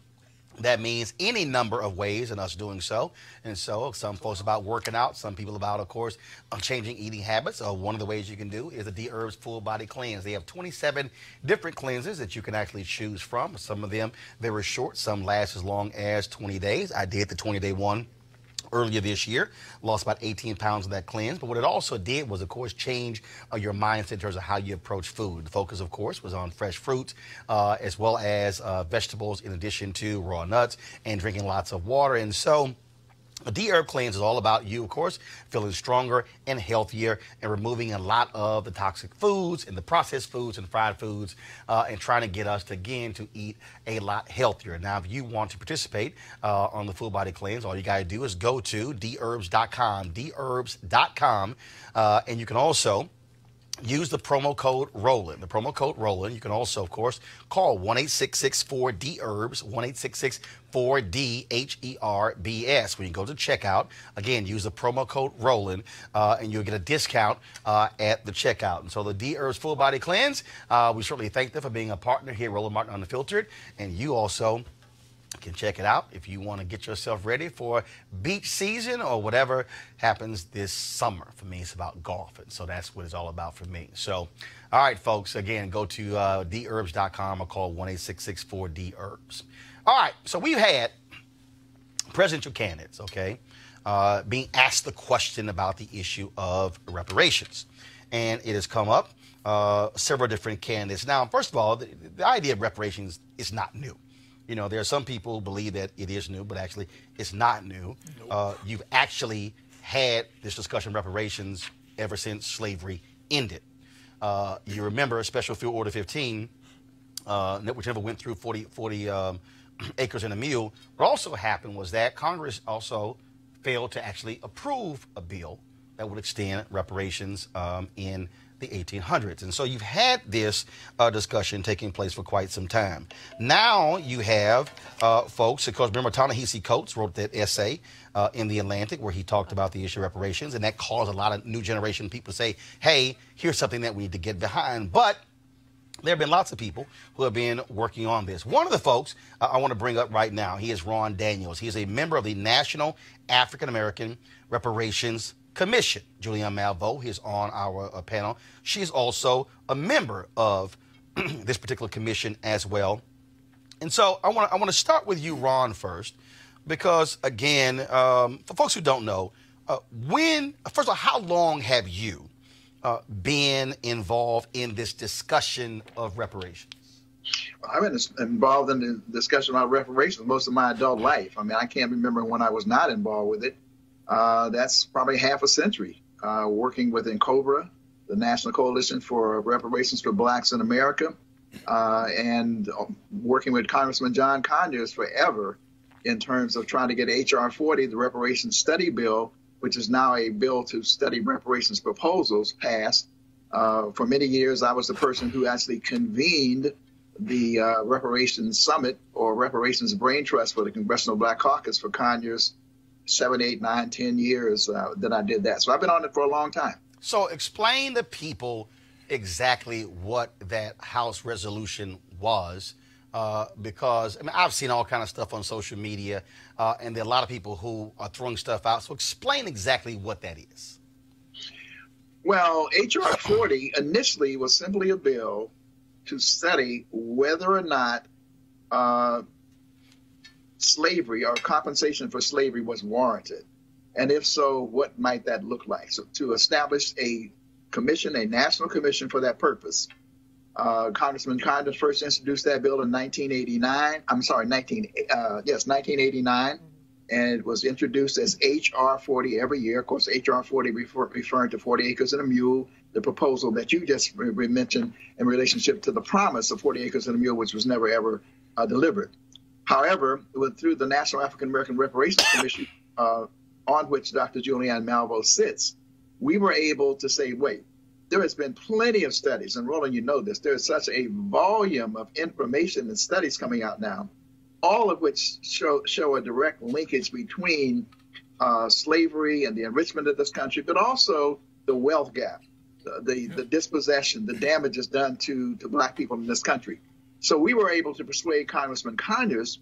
that means any number of ways in us doing so. And so some folks about working out, some people about, of course, changing eating habits. One of the ways you can do is the D-Herbs Full Body Cleanse. They have 27 different cleanses that you can actually choose from. Some of them very short, some last as long as 20 days. I did the 20-day one earlier this year, lost about 18 pounds of that cleanse. But what it also did was, of course, change your mindset in terms of how you approach food. The focus, of course, was on fresh fruits as well as vegetables, in addition to raw nuts, and drinking lots of water. And so a D-Herb Cleanse is all about you, of course, feeling stronger and healthier and removing a lot of the toxic foods and the processed foods and fried foods and trying to get us, to eat a lot healthier. Now, if you want to participate on the Full Body Cleanse, all you got to do is go to dherbs.com, dherbs.com, and you can also use the promo code Roland. The promo code Roland. You can also, of course, call 1-866-4D-HERBS, 1-866-4D-HERBS. When you go to checkout, again, use the promo code Roland, and you'll get a discount at the checkout. And so the D-Herbs Full Body Cleanse, we certainly thank them for being a partner here at Roland Martin Unfiltered. And you also can check it out if you want to get yourself ready for beach season or whatever happens this summer. For me, it's about golf, and so that's what it's all about for me. So, all right, folks, again, go to dherbs.com or call 1-866-4D-HERBS. All right, so we've had presidential candidates, okay, being asked the question about the issue of reparations, and it has come up, several different candidates. Now, first of all, the idea of reparations is not new. You know, there are some people who believe that it is new, but actually it's not new. Nope. You've actually had this discussion of reparations ever since slavery ended. You remember Special Field Order 15, which never went through 40 acres and a mule. What also happened was that Congress also failed to actually approve a bill that would extend reparations in the 1800s. And so you've had this discussion taking place for quite some time. Now you have folks, of course, remember Ta-Nehisi Coates wrote that essay in The Atlantic where he talked about the issue of reparations, and that caused a lot of new generation people to say, hey, here's something that we need to get behind. But there have been lots of people who have been working on this. One of the folks I want to bring up right now, he is Ron Daniels. He is a member of the National African American Reparations Commission. Julianne Malveaux is on our panel. She's also a member of this particular commission as well. And so I want to start with you, Ron, first, because again, for folks who don't know, first of all, how long have you been involved in this discussion of reparations? I've been involved in the discussion about reparations most of my adult life. I mean, I can't remember when I was not involved with it. That's probably half a century, working with NCOBRA, the National Coalition for Reparations for Blacks in America, and working with Congressman John Conyers forever in terms of trying to get H.R. 40, the Reparations Study Bill, which is now a bill to study reparations proposals, passed. For many years, I was the person who actually convened the Reparations Summit or Reparations Brain Trust for the Congressional Black Caucus for Conyers. 7, 8, 9, 10 years that I did that. So I've been on it for a long time. So explain to people exactly what that House resolution was, because I mean, I've seen all kind of stuff on social media, and there are a lot of people who are throwing stuff out. So explain exactly what that is. Well, H.R. 40 initially was simply a bill to study whether or not slavery or compensation for slavery was warranted. And if so, what might that look like? So to establish a commission, a national commission for that purpose. Congressman Conyers first introduced that bill in 1989. 1989. And it was introduced as H.R. 40 every year. Of course, H.R. 40 referring to 40 acres and a mule, the proposal that you just mentioned in relationship to the promise of 40 acres and a mule, which was never, ever delivered. However, through the National African American Reparations Commission, on which Dr. Julianne Malveaux sits, we were able to say, wait, there has been plenty of studies, and Roland, you know this, there's such a volume of information and studies coming out now, all of which show a direct linkage between slavery and the enrichment of this country, but also the wealth gap, the dispossession, the damages done to Black people in this country. So we were able to persuade Congressman Conyers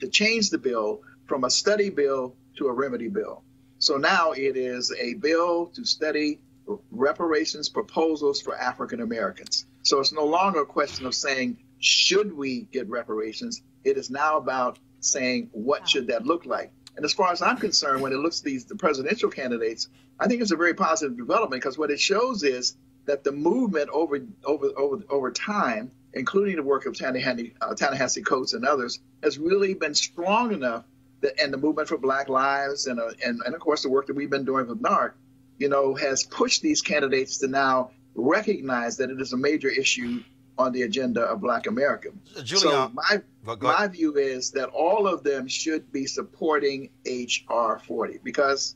to change the bill from a study bill to a remedy bill. So now it is a bill to study reparations proposals for African Americans. So it's no longer a question of saying, should we get reparations? It is now about saying, what should that look like? And as far as I'm concerned, when it looks at the presidential candidates, I think it's a very positive development, because what it shows is that the movement over time, including the work of Ta-Nehisi Coates and others, has really been strong enough that, and the movement for Black Lives and of course the work that we've been doing with NARC, has pushed these candidates to now recognize that it is a major issue on the agenda of Black America. So my view is that all of them should be supporting H.R. 40, because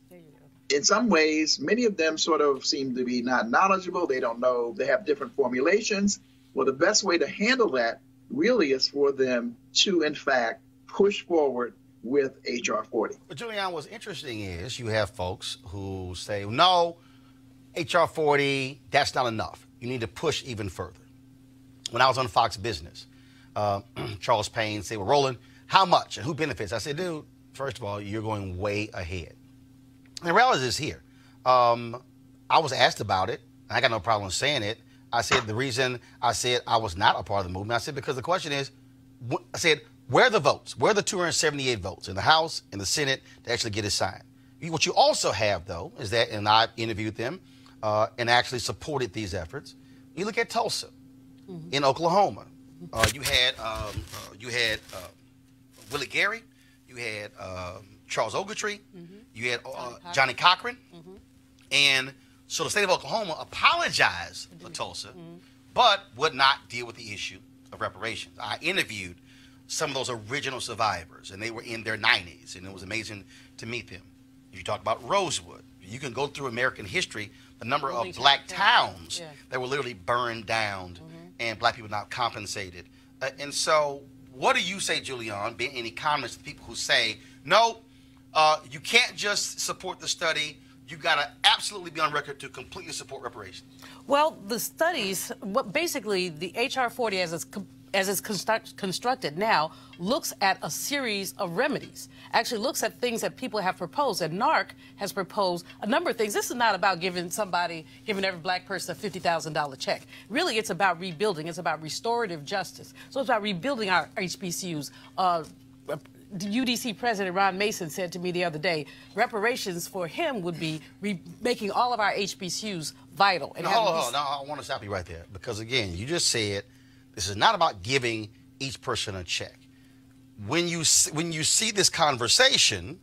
in some ways, many of them sort of seem to be not knowledgeable. They don't know. They have different formulations. Well, the best way to handle that really is for them to, in fact, push forward with H.R. 40. But Julian, what's interesting is you have folks who say, no, H.R. 40, that's not enough. You need to push even further. When I was on Fox Business, Charles Payne said, well, Roland, how much and who benefits? I said, dude, first of all, you're going way ahead. And the reality is here. I was asked about it. And I got no problem saying it. I said the reason I said I was not a part of the movement, I said because the question is, I said, where are the votes? Where are the 278 votes in the House and the Senate to actually get it signed? What you also have, though, is that, and I interviewed them and actually supported these efforts. You look at Tulsa in Oklahoma. You had Willie Gary. You had Charles Ogletree. You had Johnny Cochran. And so the state of Oklahoma apologized for Tulsa, but would not deal with the issue of reparations. I interviewed some of those original survivors, and they were in their 90s, and it was amazing to meet them. If you talk about Rosewood, you can go through American history, the number of black towns that were literally burned down and black people not compensated. And so what do you say, Julian, being an economist, to people who say, no, you can't just support the study, you got to absolutely be on record to completely support reparations? Well, the studies, basically the H.R. 40 as it's constructed now, looks at a series of remedies, actually looks at things that people have proposed. And NARC has proposed a number of things. This is not about giving every black person a $50,000 check. Really, it's about rebuilding. It's about restorative justice. So it's about rebuilding our HBCUs. The UDC president, Ron Mason, said to me the other day, reparations for him would be making all of our HBCUs vital. And hold on, I want to stop you right there. Because, again, you just said this is not about giving each person a check. When you see this conversation,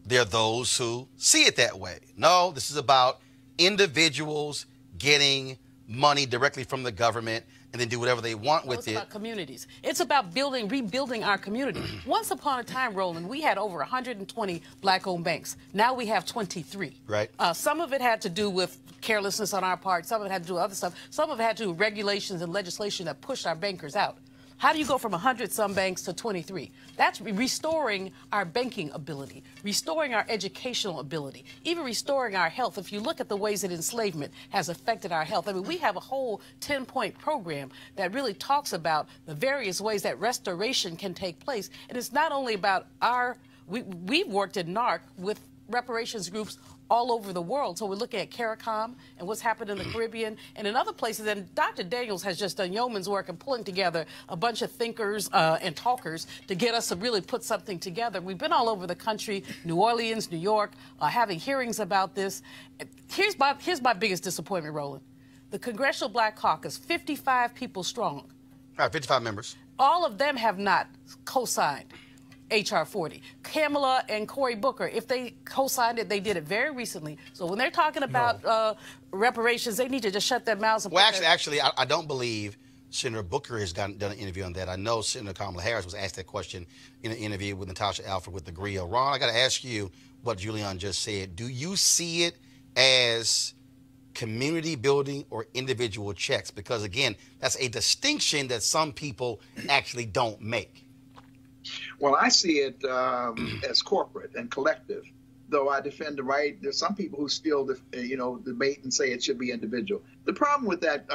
there are those who see it that way. No, this is about individuals getting money directly from the government and then do whatever they want with it. It's about communities. It's about rebuilding our community. Once upon a time, Roland, we had over 120 black-owned banks. Now we have 23. Right. Some of it had to do with carelessness on our part. Some of it had to do with other stuff. Some of it had to do with regulations and legislation that pushed our bankers out. How do you go from 100-some banks to 23? That's restoring our banking ability, restoring our educational ability, even restoring our health. If you look at the ways that enslavement has affected our health, I mean, we have a whole 10-point program that really talks about the various ways that restoration can take place. And it's not only about we've worked at NARC with reparations groups all over the world. So we're looking at CARICOM and what's happened in the Caribbean and in other places. And Dr. Daniels has just done yeoman's work in pulling together a bunch of thinkers and talkers to get us to really put something together. We've been all over the country, New Orleans, New York, having hearings about this. Here's my biggest disappointment, Roland. The Congressional Black Caucus, 55 people strong. All right, 55 members. All of them have not co-signed H.R. 40. Kamala and Cory Booker, if they co-signed it, they did it very recently. So when they're talking about reparations, they need to just shut their mouths. And actually, I don't believe Senator Booker has done an interview on that. I know Senator Kamala Harris was asked that question in an interview with Natasha Alford with the Griot. Ron, I got to ask you what Julian just said. Do you see it as community building or individual checks? Because, again, that's a distinction that some people actually don't make. Well, I see it as corporate and collective, though I defend the right. There's some people who still, debate and say it should be individual. The problem with that,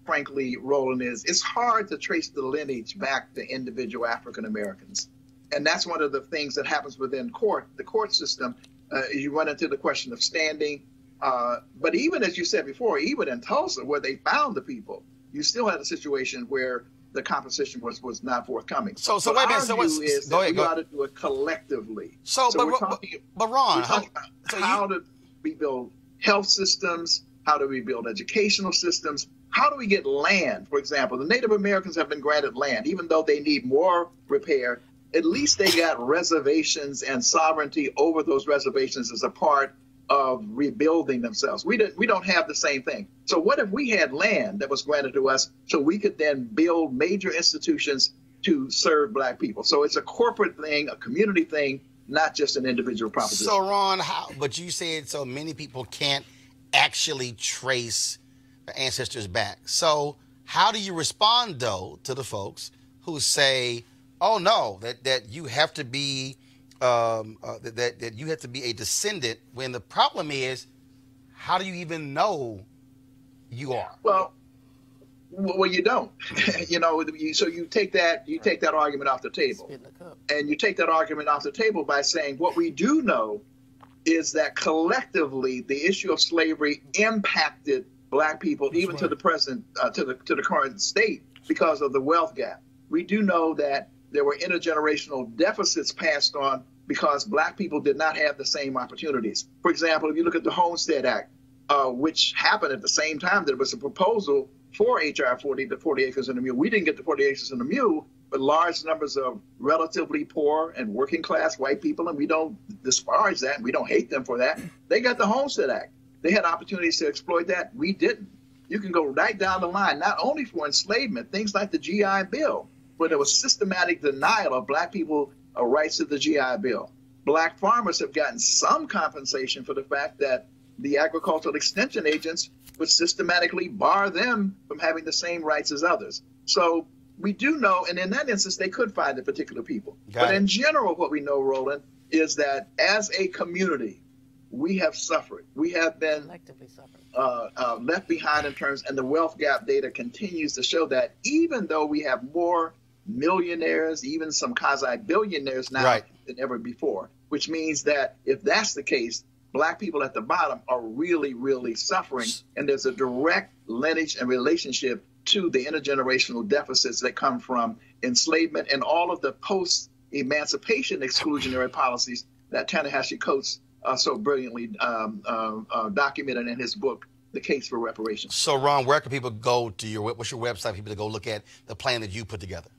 frankly, Roland, is it's hard to trace the lineage back to individual African Americans. And that's one of the things that happens within the court system. You run into the question of standing. But even as you said before, even in Tulsa, where they found the people, you still had a situation where the compensation was not forthcoming. So wait a minute. So we got to do it collectively. But Ron, how do we build health systems? How do we build educational systems? How do we get land? For example, the Native Americans have been granted land, even though they need more repair. At least they got reservations and sovereignty over those reservations as a part of rebuilding themselves. We don't have the same thing. So what if we had land that was granted to us so we could then build major institutions to serve black people? So it's a corporate thing, a community thing, not just an individual proposition. So, Ron, but you said so many people can't actually trace their ancestors back. So how do you respond, though, to the folks who say, oh, no, that you have to be that you have to be a descendant, when the problem is, how do you even know you are? Well, you don't. So you take that argument off the table, and you take that argument off the table by saying what we do know is that collectively the issue of slavery impacted Black people, even to the present, to the current state, because of the wealth gap. We do know that there were intergenerational deficits passed on because Black people did not have the same opportunities. For example, if you look at the Homestead Act, which happened at the same time that it was a proposal for H.R. 40, the 40 acres and a mule. We didn't get the 40 acres and a mule, but large numbers of relatively poor and working class white people, and we don't disparage that, and we don't hate them for that. They got the Homestead Act. They had opportunities to exploit that. We didn't. You can go right down the line, not only for enslavement, things like the GI Bill, where there was systematic denial of Black people rights to the GI Bill. Black farmers have gotten some compensation for the fact that the agricultural extension agents would systematically bar them from having the same rights as others. So we do know, and in that instance, they could find the particular people. But in general, what we know, Roland, is that as a community, we have suffered. We have been left behind in terms, and the wealth gap data continues to show that even though we have more millionaires, even some quasi-billionaires now than ever before, which means that if that's the case, Black people at the bottom are really, really suffering. And there's a direct lineage and relationship to the intergenerational deficits that come from enslavement and all of the post-emancipation exclusionary policies that Ta-Nehisi Coates so brilliantly documented in his book, The Case for Reparations. So, Ron, where can people go to what's your website for people to go look at the plan that you put together?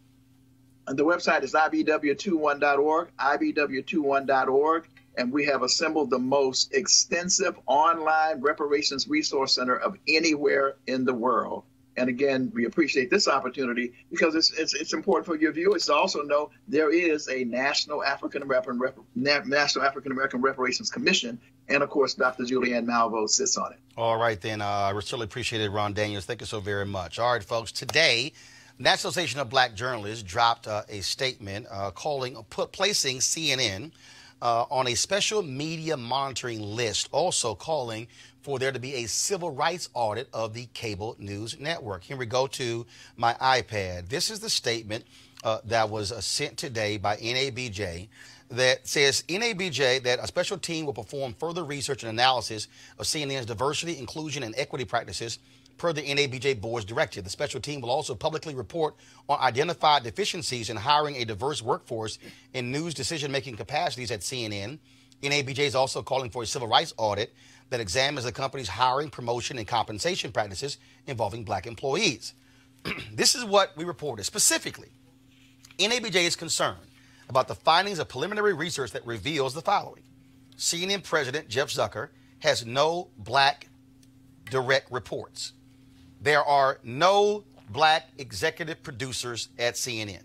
And the website is ibw21.org, ibw21.org. And we have assembled the most extensive online reparations resource center of anywhere in the world. And again, we appreciate this opportunity because it's important for your viewers to also know there is a National African American Reparations Commission. And of course, Dr. Julianne Malveaux sits on it. All right, then. I certainly appreciate it, Ron Daniels. Thank you so very much. All right, folks. Today, National Association of Black Journalists dropped a statement placing CNN on a special media monitoring list, also calling for there to be a civil rights audit of the cable news network. Here we go to my iPad. This is the statement that was sent today by NABJ that says, NABJ, that a special team will perform further research and analysis of CNN's diversity, inclusion, and equity practices per the NABJ board's directive. The special team will also publicly report on identified deficiencies in hiring a diverse workforce in news decision-making capacities at CNN. NABJ is also calling for a civil rights audit that examines the company's hiring, promotion, and compensation practices involving Black employees. This is what we reported. Specifically, NABJ is concerned about the findings of preliminary research that reveals the following. CNN President Jeff Zucker has no Black direct reports. There are no Black executive producers at CNN.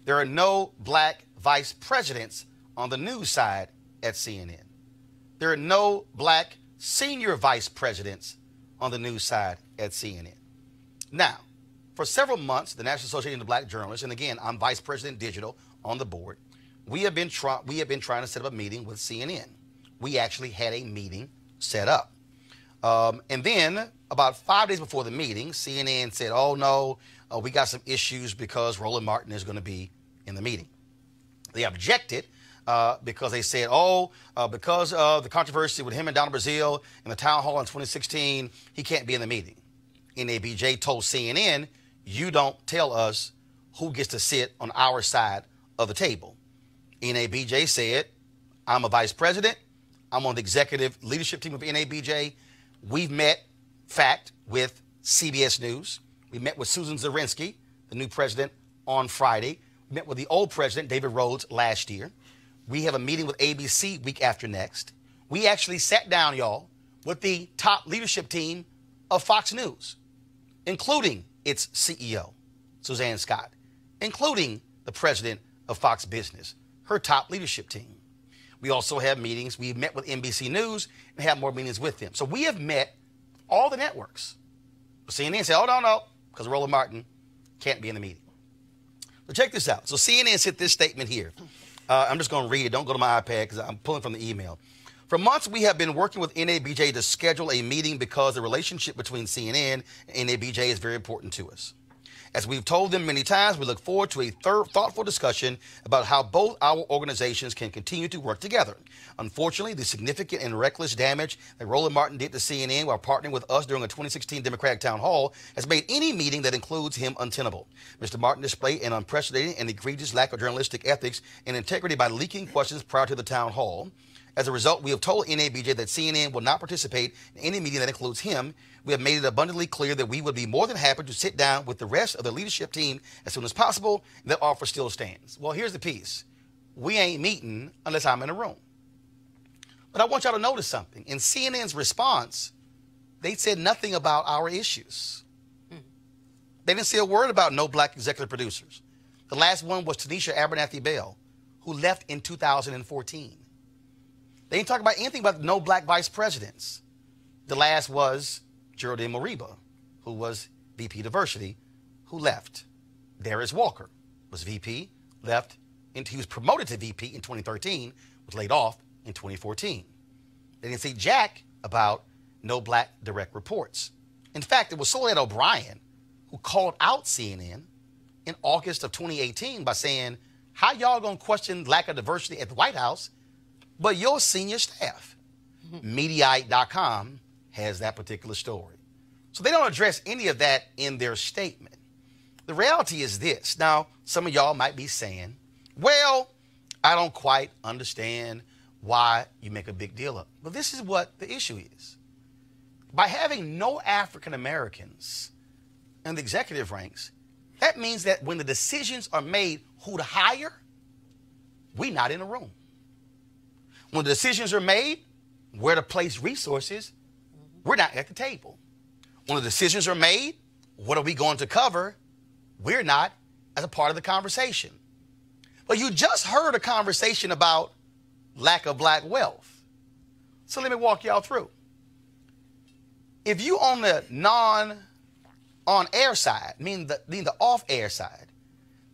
There are no Black vice presidents on the news side at CNN. There are no Black senior vice presidents on the news side at CNN. Now, for several months, the National Association of Black Journalists, and again, I'm Vice President Digital on the board, we have been trying to set up a meeting with CNN. We actually had a meeting set up. And then about 5 days before the meeting, CNN said, oh, no, we got some issues because Roland Martin is going to be in the meeting. They objected because they said, because of the controversy with him and Donna Brazile in the town hall in 2016, he can't be in the meeting. NABJ told CNN, you don't tell us who gets to sit on our side of the table. NABJ said, I'm a vice president. I'm on the executive leadership team of NABJ. We've met, with CBS News. We met with Susan Zirinsky, the new president, on Friday. We met with the old president, David Rhodes, last year. We have a meeting with ABC week after next. We actually sat down, y'all, with the top leadership team of Fox News, including its CEO, Suzanne Scott, including the president of Fox Business, her top leadership team. We also have meetings. We've met with NBC News and have more meetings with them. So we have met all the networks. CNN said, oh, no, because Roland Martin can't be in the meeting. But check this out. So CNN sent this statement here. I'm just going to read it. Don't go to my iPad because I'm pulling from the email. For months, we have been working with NABJ to schedule a meeting because the relationship between CNN and NABJ is very important to us. As we've told them many times, we look forward to a thoughtful discussion about how both our organizations can continue to work together. Unfortunately, the significant and reckless damage that Roland Martin did to CNN while partnering with us during a 2016 Democratic town hall has made any meeting that includes him untenable. Mr. Martin displayed an unprecedented and egregious lack of journalistic ethics and integrity by leaking questions prior to the town hall. As a result, we have told NABJ that CNN will not participate in any meeting that includes him. We have made it abundantly clear that we would be more than happy to sit down with the rest of the leadership team as soon as possible. That offer still stands. Well, here's the piece. We ain't meeting unless I'm in a room. But I want y'all to notice something. In CNN's response, they said nothing about our issues. They didn't say a word about no black executive producers. The last one was Tanisha Abernathy Bell, who left in 2014. They didn't talk about anything about no black vice presidents. The last was Geraldine Moriba, who was VP Diversity, who left. Darius Walker was VP, left, and he was promoted to VP in 2013, was laid off in 2014. They didn't say jack about no black direct reports. In fact, it was Soledad O'Brien who called out CNN in August of 2018 by saying, how y'all gonna question lack of diversity at the White House, but your senior staff? Mediaite.com has that particular story. So they don't address any of that in their statement. The reality is this. Now, some of y'all might be saying, well, I don't quite understand why you make a big deal of it. But this is what the issue is. By having no African Americans in the executive ranks, that means that when the decisions are made who to hire, we're not in a room. When the decisions are made where to place resources, we're not at the table. When the decisions are made, what are we going to cover? We're not as a part of the conversation. But you just heard a conversation about lack of black wealth. So let me walk y'all through. If you on the on-air side, meaning the off-air side,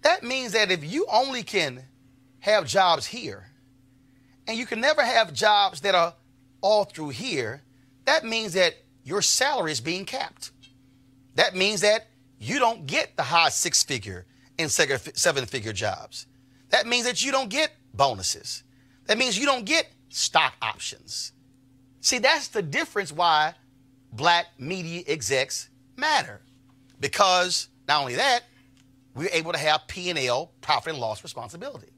that means that if you only can have jobs here, and you can never have jobs that are all through here, that means that your salary is being capped. That means that you don't get the high six-figure and seven-figure jobs. That means that you don't get bonuses. That means you don't get stock options. See, that's the difference why black media execs matter. Because not only that, we're able to have P&L, profit and loss responsibility.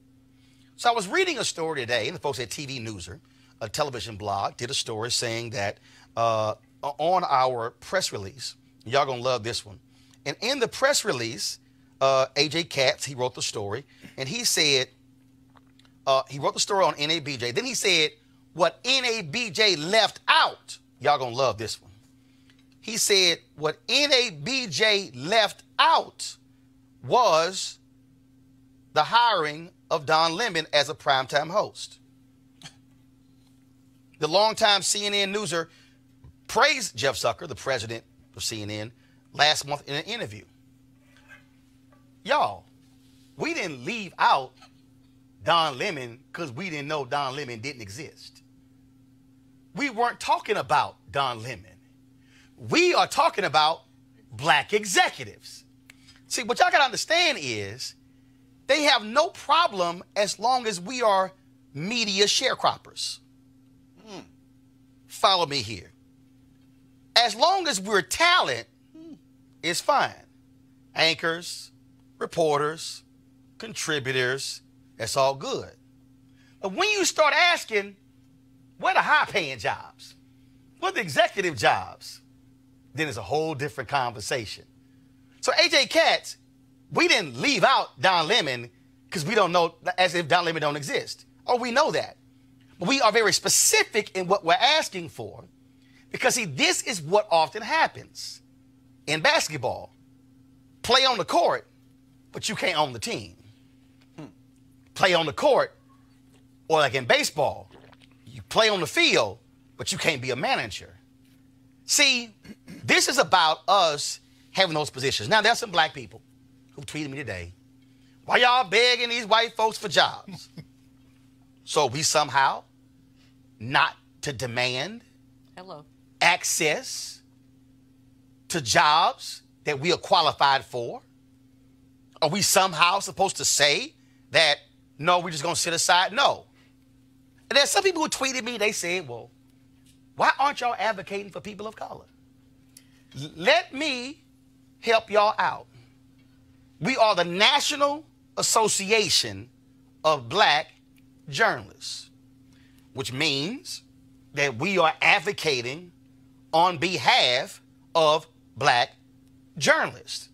So I was reading a story today, and the folks at TV Newser, a television blog, did a story saying that on our press release, y'all gonna love this one. And in the press release, AJ Katz, he wrote the story, and he said, he wrote the story on NABJ. Then he said, what NABJ left out, y'all gonna love this one. He said, what NABJ left out was the hiring of Don Lemon as a primetime host. The longtime CNN newser praised Jeff Zucker, the president of CNN, last month in an interview. Y'all, we didn't leave out Don Lemon because we didn't know Don Lemon didn't exist. We weren't talking about Don Lemon. We are talking about black executives. See, what y'all got to understand is they have no problem as long as we are media sharecroppers. Follow me here. As long as we're talent, it's fine. Anchors, reporters, contributors, that's all good. But when you start asking, what are high-paying jobs? What are the executive jobs? Then it's a whole different conversation. So AJ Katz, we didn't leave out Don Lemon because we don't know, as if Don Lemon don't exist. Oh, we know that. But we are very specific in what we're asking for because, see, this is what often happens in basketball. Play on the court, but you can't own the team. Play on the court, Or like in baseball, you play on the field, but you can't be a manager. See, this is about us having those positions. Now, there's some black people who tweeted me today, why y'all begging these white folks for jobs? So we somehow not to demand access to jobs that we are qualified for? Are we somehow supposed to say that, no, we're just going to sit aside? No. And there's some people who tweeted me, they said, well, why aren't y'all advocating for people of color? Let me help y'all out. We are the National Association of Black Journalists, which means that we are advocating on behalf of black journalists.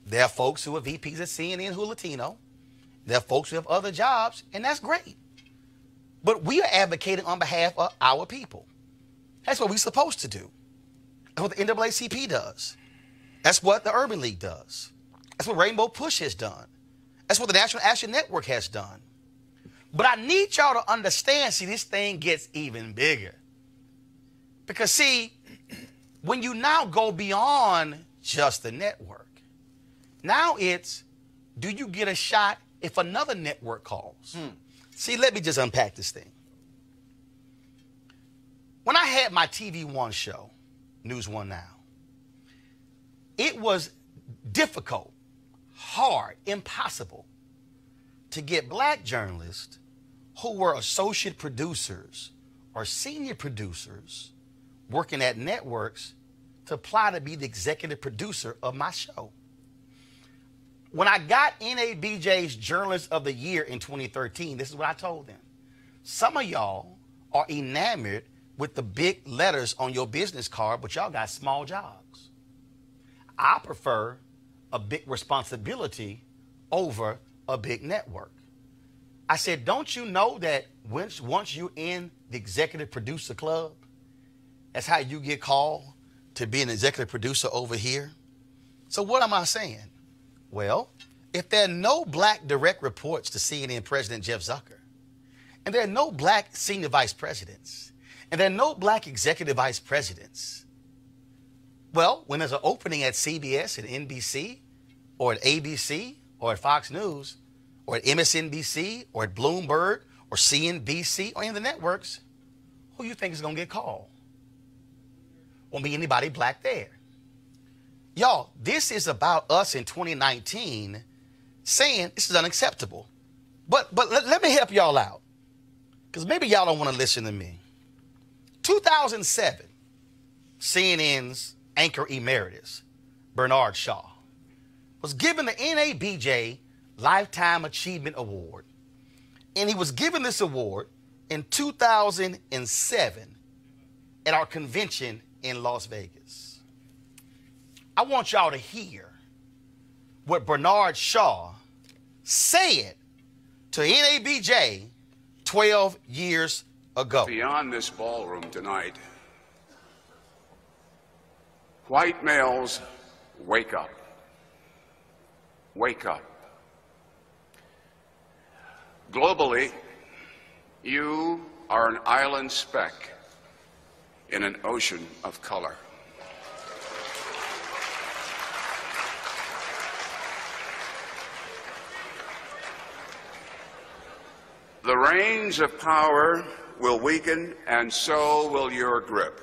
There are folks who are VPs at CNN who are Latino. There are folks who have other jobs, and that's great. But we are advocating on behalf of our people. That's what we're supposed to do. That's what the NAACP does. That's what the Urban League does. That's what Rainbow Push has done. That's what the National Action Network has done. But I need y'all to understand, see, this thing gets even bigger. Because, see, when you now go beyond just the network, now it's, do you get a shot if another network calls? See, let me just unpack this thing. When I had my TV One show, News One Now, it was difficult, hard, impossible to get black journalists who were associate producers or senior producers working at networks to apply to be the executive producer of my show. When I got NABJ's Journalist of the Year in 2013, this is what I told them. Some of y'all are enamored with the big letters on your business card, but y'all got small jobs. I prefer a big responsibility over a big network. I said, don't you know that once you're in the executive producer club, that's how you get called to be an executive producer over here? So what am I saying? Well, if there are no black direct reports to CNN President Jeff Zucker, and there are no black senior vice presidents, and there are no black executive vice presidents, well, when there's an opening at CBS and NBC or at ABC or at Fox News or at MSNBC or at Bloomberg or CNBC or any of the networks, who do you think is going to get called? Won't be anybody black there. Y'all, this is about us in 2019 saying this is unacceptable. But let me help y'all out, because maybe y'all don't want to listen to me. 2007, CNN's anchor emeritus, Bernard Shaw, was given the NABJ Lifetime Achievement Award. And he was given this award in 2007 at our convention in Las Vegas. I want y'all to hear what Bernard Shaw said to NABJ 12 years ago. Beyond this ballroom tonight, white males, wake up. Wake up. Globally, you are an island speck in an ocean of color. The reins of power will weaken, and so will your grip,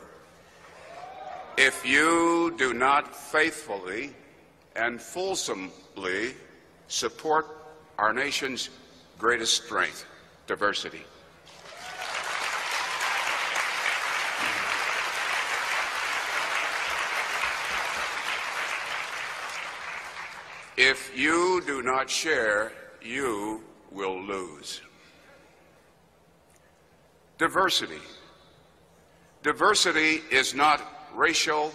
if you do not faithfully and fulsomely support our nation's greatest strength, diversity. If you do not share, you will lose. Diversity. Diversity is not racial,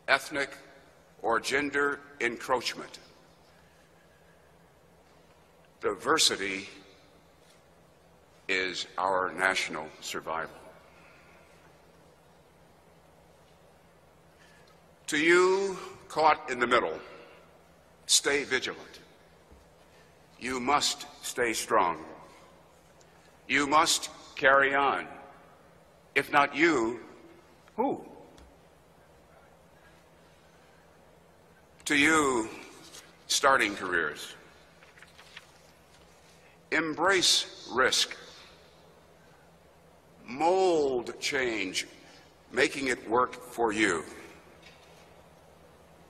ethnic, or gender encroachment. Diversity is our national survival. To you caught in the middle, stay vigilant. You must stay strong. You must carry on. If not you, who? To you, starting careers, embrace risk. Mold change, making it work for you.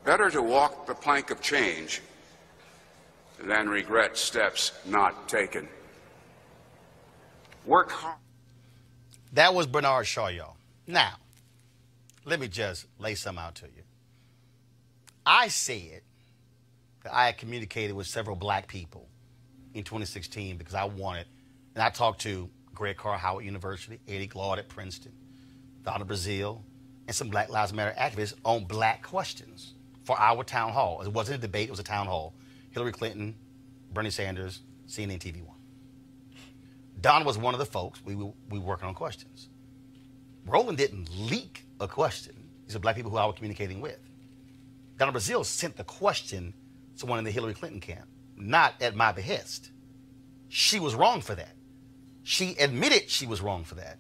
Better to walk the plank of change than regret steps not taken. Work hard. That was Bernard Shaw, y'all. Now, let me just lay some out to you. I said that I had communicated with several black people in 2016 because I wanted, and I talked to Greg Carr, Howard University, Eddie Glaude at Princeton, Donna Brazile, and some Black Lives Matter activists on black questions for our town hall. It wasn't a debate, it was a town hall. Hillary Clinton, Bernie Sanders, CNN TV1. Don was one of the folks we were working on questions. Roland didn't leak a question. These are black people who I was communicating with. Donna Brazile sent the question to someone in the Hillary Clinton camp, not at my behest. She was wrong for that. She admitted she was wrong for that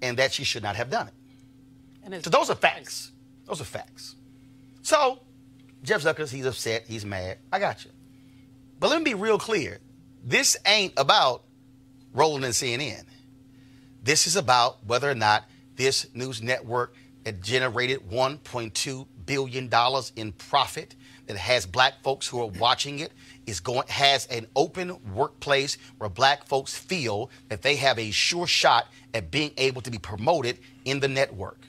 and that she should not have done it. So those are facts. Those are facts. So Jeff Zucker, he's upset, he's mad. I got you. But let me be real clear. This ain't about Roland and CNN. This is about whether or not this news network that generated $1.2 billion in profit, that has black folks who are watching it, has an open workplace where black folks feel that they have a sure shot at being able to be promoted in the network.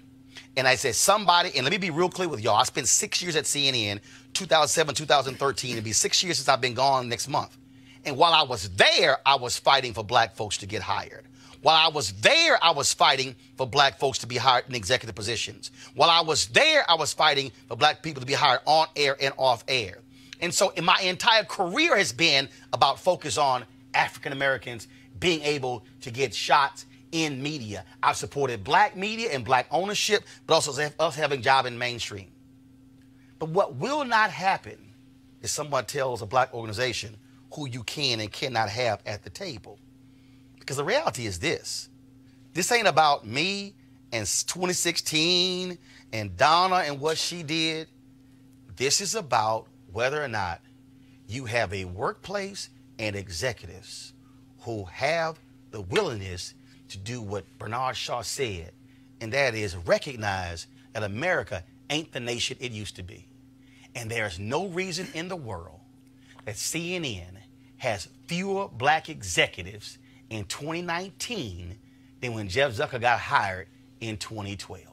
And I said, somebody, and let me be real clear with y'all, I spent 6 years at CNN, 2007, 2013, it'll be 6 years since I've been gone next month. And while I was there, I was fighting for black folks to get hired. While I was there, I was fighting for black folks to be hired in executive positions. While I was there, I was fighting for black people to be hired on air and off air. And so my entire career has been about focus on African Americans being able to get shots in media. I've supported black media and black ownership, but also us having a job in mainstream. But what will not happen is someone tells a black organization who you can and cannot have at the table. Because the reality is this. This ain't about me and 2016 and Donna and what she did. This is about whether or not you have a workplace and executives who have the willingness to do what Bernard Shaw said, and that is recognize that America ain't the nation it used to be. And there's no reason in the world that CNN has fewer black executives in 2019 than when Jeff Zucker got hired in 2012.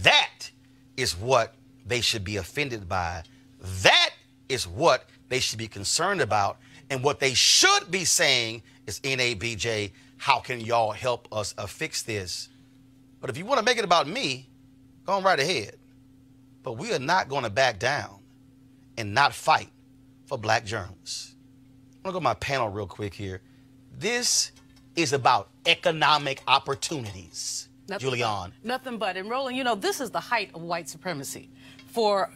That is what they should be offended by. That is what they should be concerned about. And what they should be saying is, NABJ, how can y'all help us fix this? But if you want to make it about me, go on right ahead. But we are not going to back down and not fight for black journalists. I'm going to go to my panel real quick here. This is about economic opportunities, Julianne. Nothing but. And Roland, you know, this is the height of white supremacy. For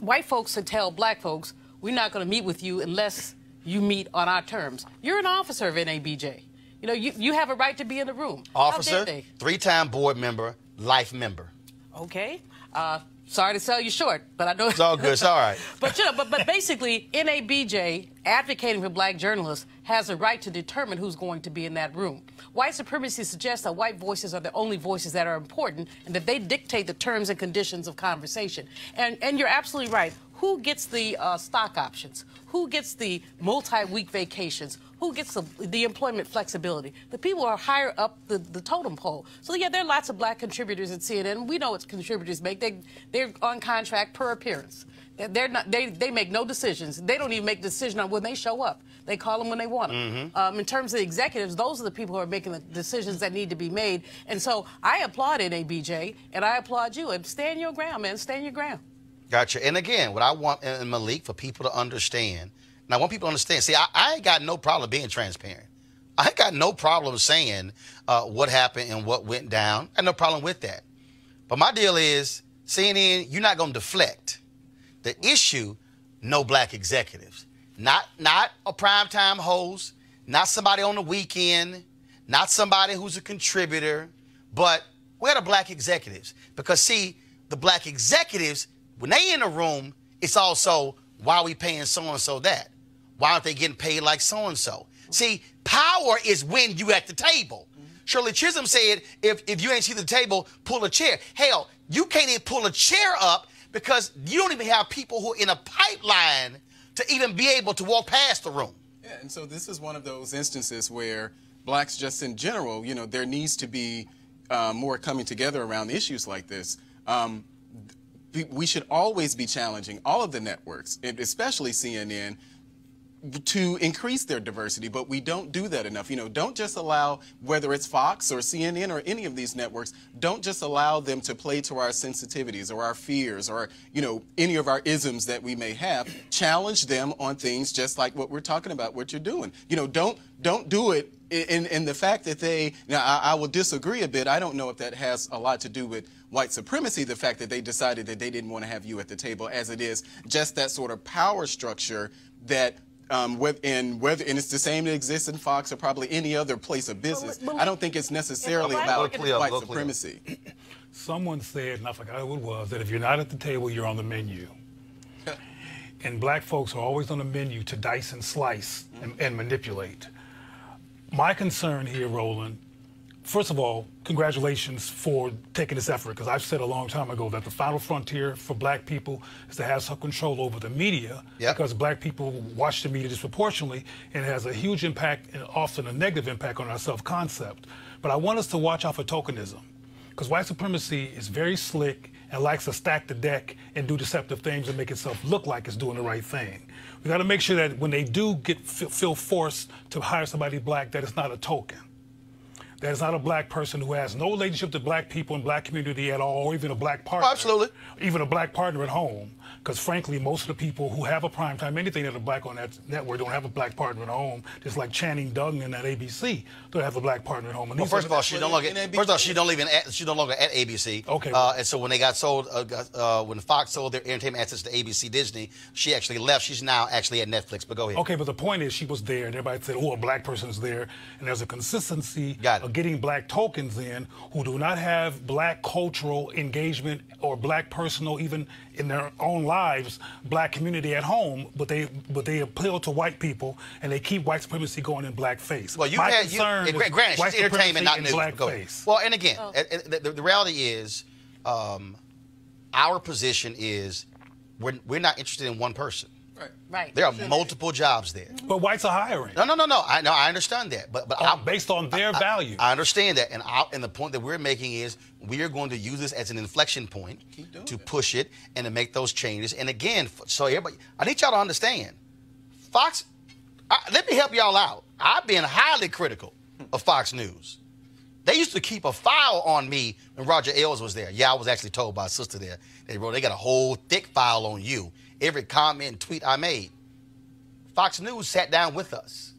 white folks to tell black folks, we're not going to meet with you unless you meet on our terms. You're an officer of NABJ. You know, you have a right to be in the room. Officer, three-time board member, life member. Okay. Sorry to sell you short, but I know it's all good. It's all right. But you know, but basically, NABJ advocating for black journalists has a right to determine who's going to be in that room. White supremacy suggests that white voices are the only voices that are important, and that they dictate the terms and conditions of conversation. And you're absolutely right. Who gets the stock options? Who gets the multi-week vacations? Who gets the employment flexibility? The people are higher up the totem pole. So, yeah, there are lots of black contributors at CNN. We know what contributors make. They're on contract per appearance. They make no decisions. They don't even make decisions on when they show up. They call them when they want them. In terms of the executives, those are the people who are making the decisions that need to be made. And so I applaud NABJ, and I applaud you. And stand your ground, man. Stand your ground. Gotcha. And again, what I want, Malik, for people to understand, and I want people to understand, see, I ain't got no problem being transparent. I ain't got no problem saying what happened and what went down. I have no problem with that. But my deal is, CNN, you're not going to deflect. The issue, no black executives. Not a primetime host, not somebody on the weekend, not somebody who's a contributor, but where are the black executives? Because, see, the black executives, when they in the room, it's also, why are we paying so-and-so that? Why aren't they getting paid like so-and-so? See, power is when you at the table. Shirley Chisholm said, if you ain't see the table, pull a chair. Hell, you can't even pull a chair up because you don't even have people who are in a pipeline to even be able to walk past the room. Yeah, and so this is one of those instances where blacks just in general, you know, there needs to be more coming together around issues like this. We should always be challenging all of the networks, and especially CNN, to increase their diversity, but we don't do that enough. You know, don't just allow, whether it's Fox or CNN or any of these networks, don't just allow them to play to our sensitivities or our fears or, you know, any of our isms that we may have. Challenge them on things just like what we're talking about, what you're doing. You know, don't do it in the fact that they, now I will disagree a bit. I don't know if that has a lot to do with white supremacy, the fact that they decided that they didn't want to have you at the table, as it is just that sort of power structure that and it's the same that exists in Fox or probably any other place of business. I don't think it's necessarily about white supremacy. Someone said, and I forgot who it was, that if you're not at the table, you're on the menu. And black folks are always on the menu to dice and slice and manipulate. My concern here, Roland, first of all, congratulations for taking this effort, because I've said a long time ago that the final frontier for black people is to have some control over the media, because black people watch the media disproportionately, and it has a huge impact and often a negative impact on our self-concept. But I want us to watch out for tokenism, because white supremacy is very slick and likes to stack the deck and do deceptive things and make itself look like it's doing the right thing. We got to make sure that when they do feel forced to hire somebody black, that it's not a token. That is not a black person who has no relationship to black people and black community at all, or even a black partner. Oh, absolutely. Even a black partner at home. Because frankly, most of the people who have a primetime anything that are black on that network don't have a black partner at home. Just like Channing Duggan at ABC don't have a black partner at home. And well, first of all, she's no longer at ABC. Okay. And so when they got sold, when Fox sold their entertainment assets to ABC Disney, she actually left. She's now actually at Netflix. But go ahead. Okay, but the point is, she was there, and everybody said, "Oh, a black person's there," and there's a consistency of getting black tokens in who do not have black cultural engagement or black personal, even in their own lives, black community at home, but they appeal to white people and they keep white supremacy going in blackface. Well, granted, she's entertainment, not news. Well, and again, the reality is, our position is we're not interested in one person. Right. There are multiple jobs there. But whites are hiring. No. I understand that. But based on their value. I understand that. And the point that we're making is we are going to use this as an inflection point to push it and to make those changes. And again, so everybody, I need y'all to understand, Fox, let me help y'all out. I've been highly critical of Fox News. They used to keep a file on me when Roger Ailes was there. Yeah, I was actually told by a sister there. They got a whole thick file on you. Every comment and tweet I made. Fox News sat down with us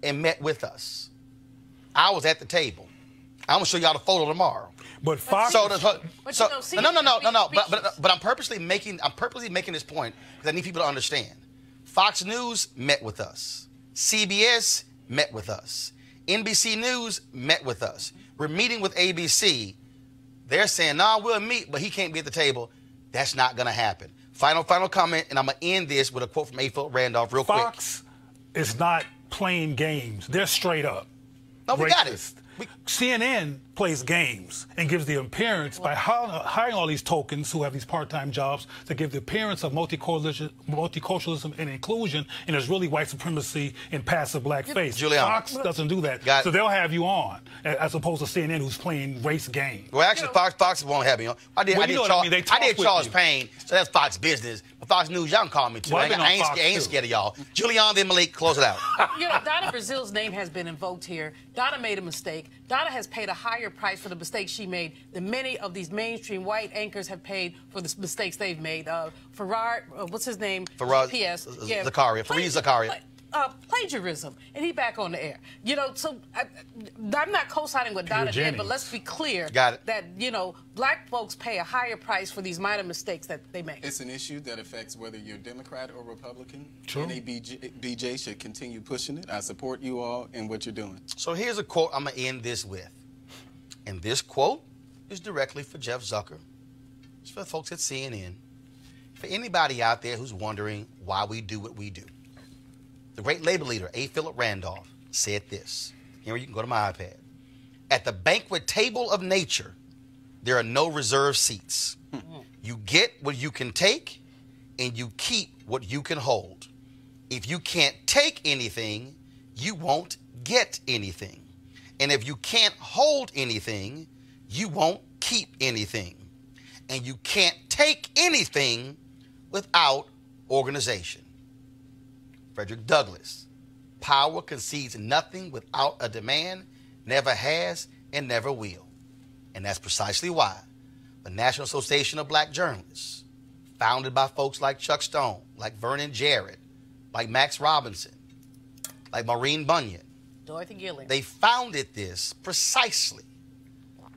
and met with us. I was at the table. I'm gonna show y'all the photo tomorrow. But Fox. But I'm purposely making this point because I need people to understand. Fox News met with us. CBS met with us. NBC News met with us. We're meeting with ABC. They're saying, "Nah, we'll meet, but he can't be at the table." That's not gonna happen. Final comment, and I'm going to end this with a quote from A. Philip Randolph real quick. Fox is not playing games. They're straight up. No, we got it. CNN plays games and gives the appearance by hiring all these tokens who have these part-time jobs to give the appearance of multiculturalism and inclusion, and it's really white supremacy in passive blackface. Fox doesn't do that. So they'll have you on, as opposed to CNN, who's playing race games. Well, actually, Fox won't have me on. I did Charles Payne, so that's Fox business. But Fox News, y'all can call me too. Well, I ain't scared of y'all. Julian, then Malik, close it out. You know, Donna Brazil's name has been invoked here. Donna made a mistake. Donna has paid a higher price for the mistakes she made than many of these mainstream white anchors have paid for the mistakes they've made. Farrar, what's his name? Faraz PS. Zakaria. Fareed Zakaria. plagiarism, and he back on the air. You know, so I'm not co-signing what Donna did, but let's be clear that, you know, black folks pay a higher price for these minor mistakes that they make. It's an issue that affects whether you're Democrat or Republican. True. BJ should continue pushing it. I support you all in what you're doing. So here's a quote I'm going to end this with. And this quote is directly for Jeff Zucker. It's for the folks at CNN. For anybody out there who's wondering why we do what we do. The great labor leader, A. Philip Randolph, said this. Here, you can go to my iPad. At the banquet table of nature, there are no reserved seats. You get what you can take, and you keep what you can hold. If you can't take anything, you won't get anything. And if you can't hold anything, you won't keep anything. And you can't take anything without organization. Frederick Douglass, power concedes nothing without a demand, never has and never will. And that's precisely why the National Association of Black Journalists, founded by folks like Chuck Stone, like Vernon Jarrett, like Max Robinson, like Maureen Bunyan, Dorothy Gilliam, they founded this precisely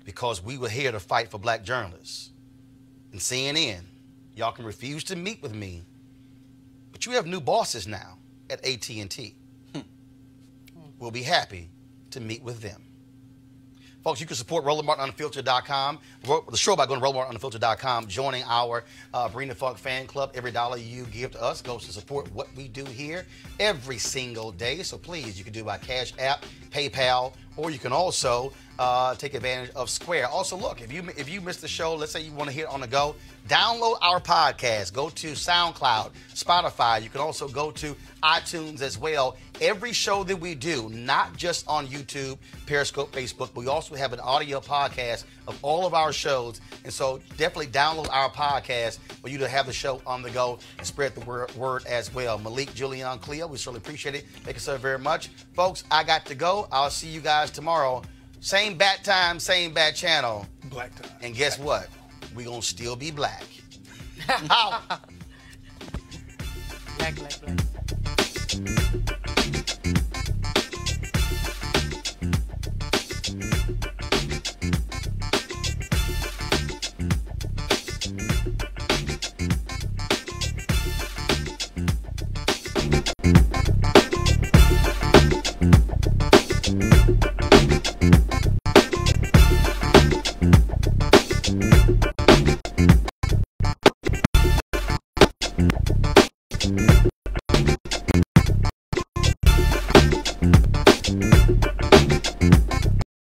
because we were here to fight for black journalists. And CNN, y'all can refuse to meet with me, but you have new bosses now at AT&T. We'll be happy to meet with them. Folks, you can support Roland Martin Unfiltered.com. The show by going to Roland Martin Unfiltered.com, joining our Bring the Funk fan club. Every dollar you give to us goes to support what we do here every single day. So please, you can do it by Cash App, PayPal, or you can also take advantage of Square. Also, look, if you missed the show, let's say you want to hear it on the go, download our podcast. Go to SoundCloud, Spotify. You can also go to iTunes as well. Every show that we do, not just on YouTube, Periscope, Facebook, but we also have an audio podcast of all of our shows. And so definitely download our podcast for you to have the show on the go and spread the word as well. Malik, Julian, Cleo, we certainly appreciate it. Thank you so very much. Folks, I got to go. I'll see you guys tomorrow. Same bat time, same bat channel. Black time. And guess what? We're going to still be black. Out. Black.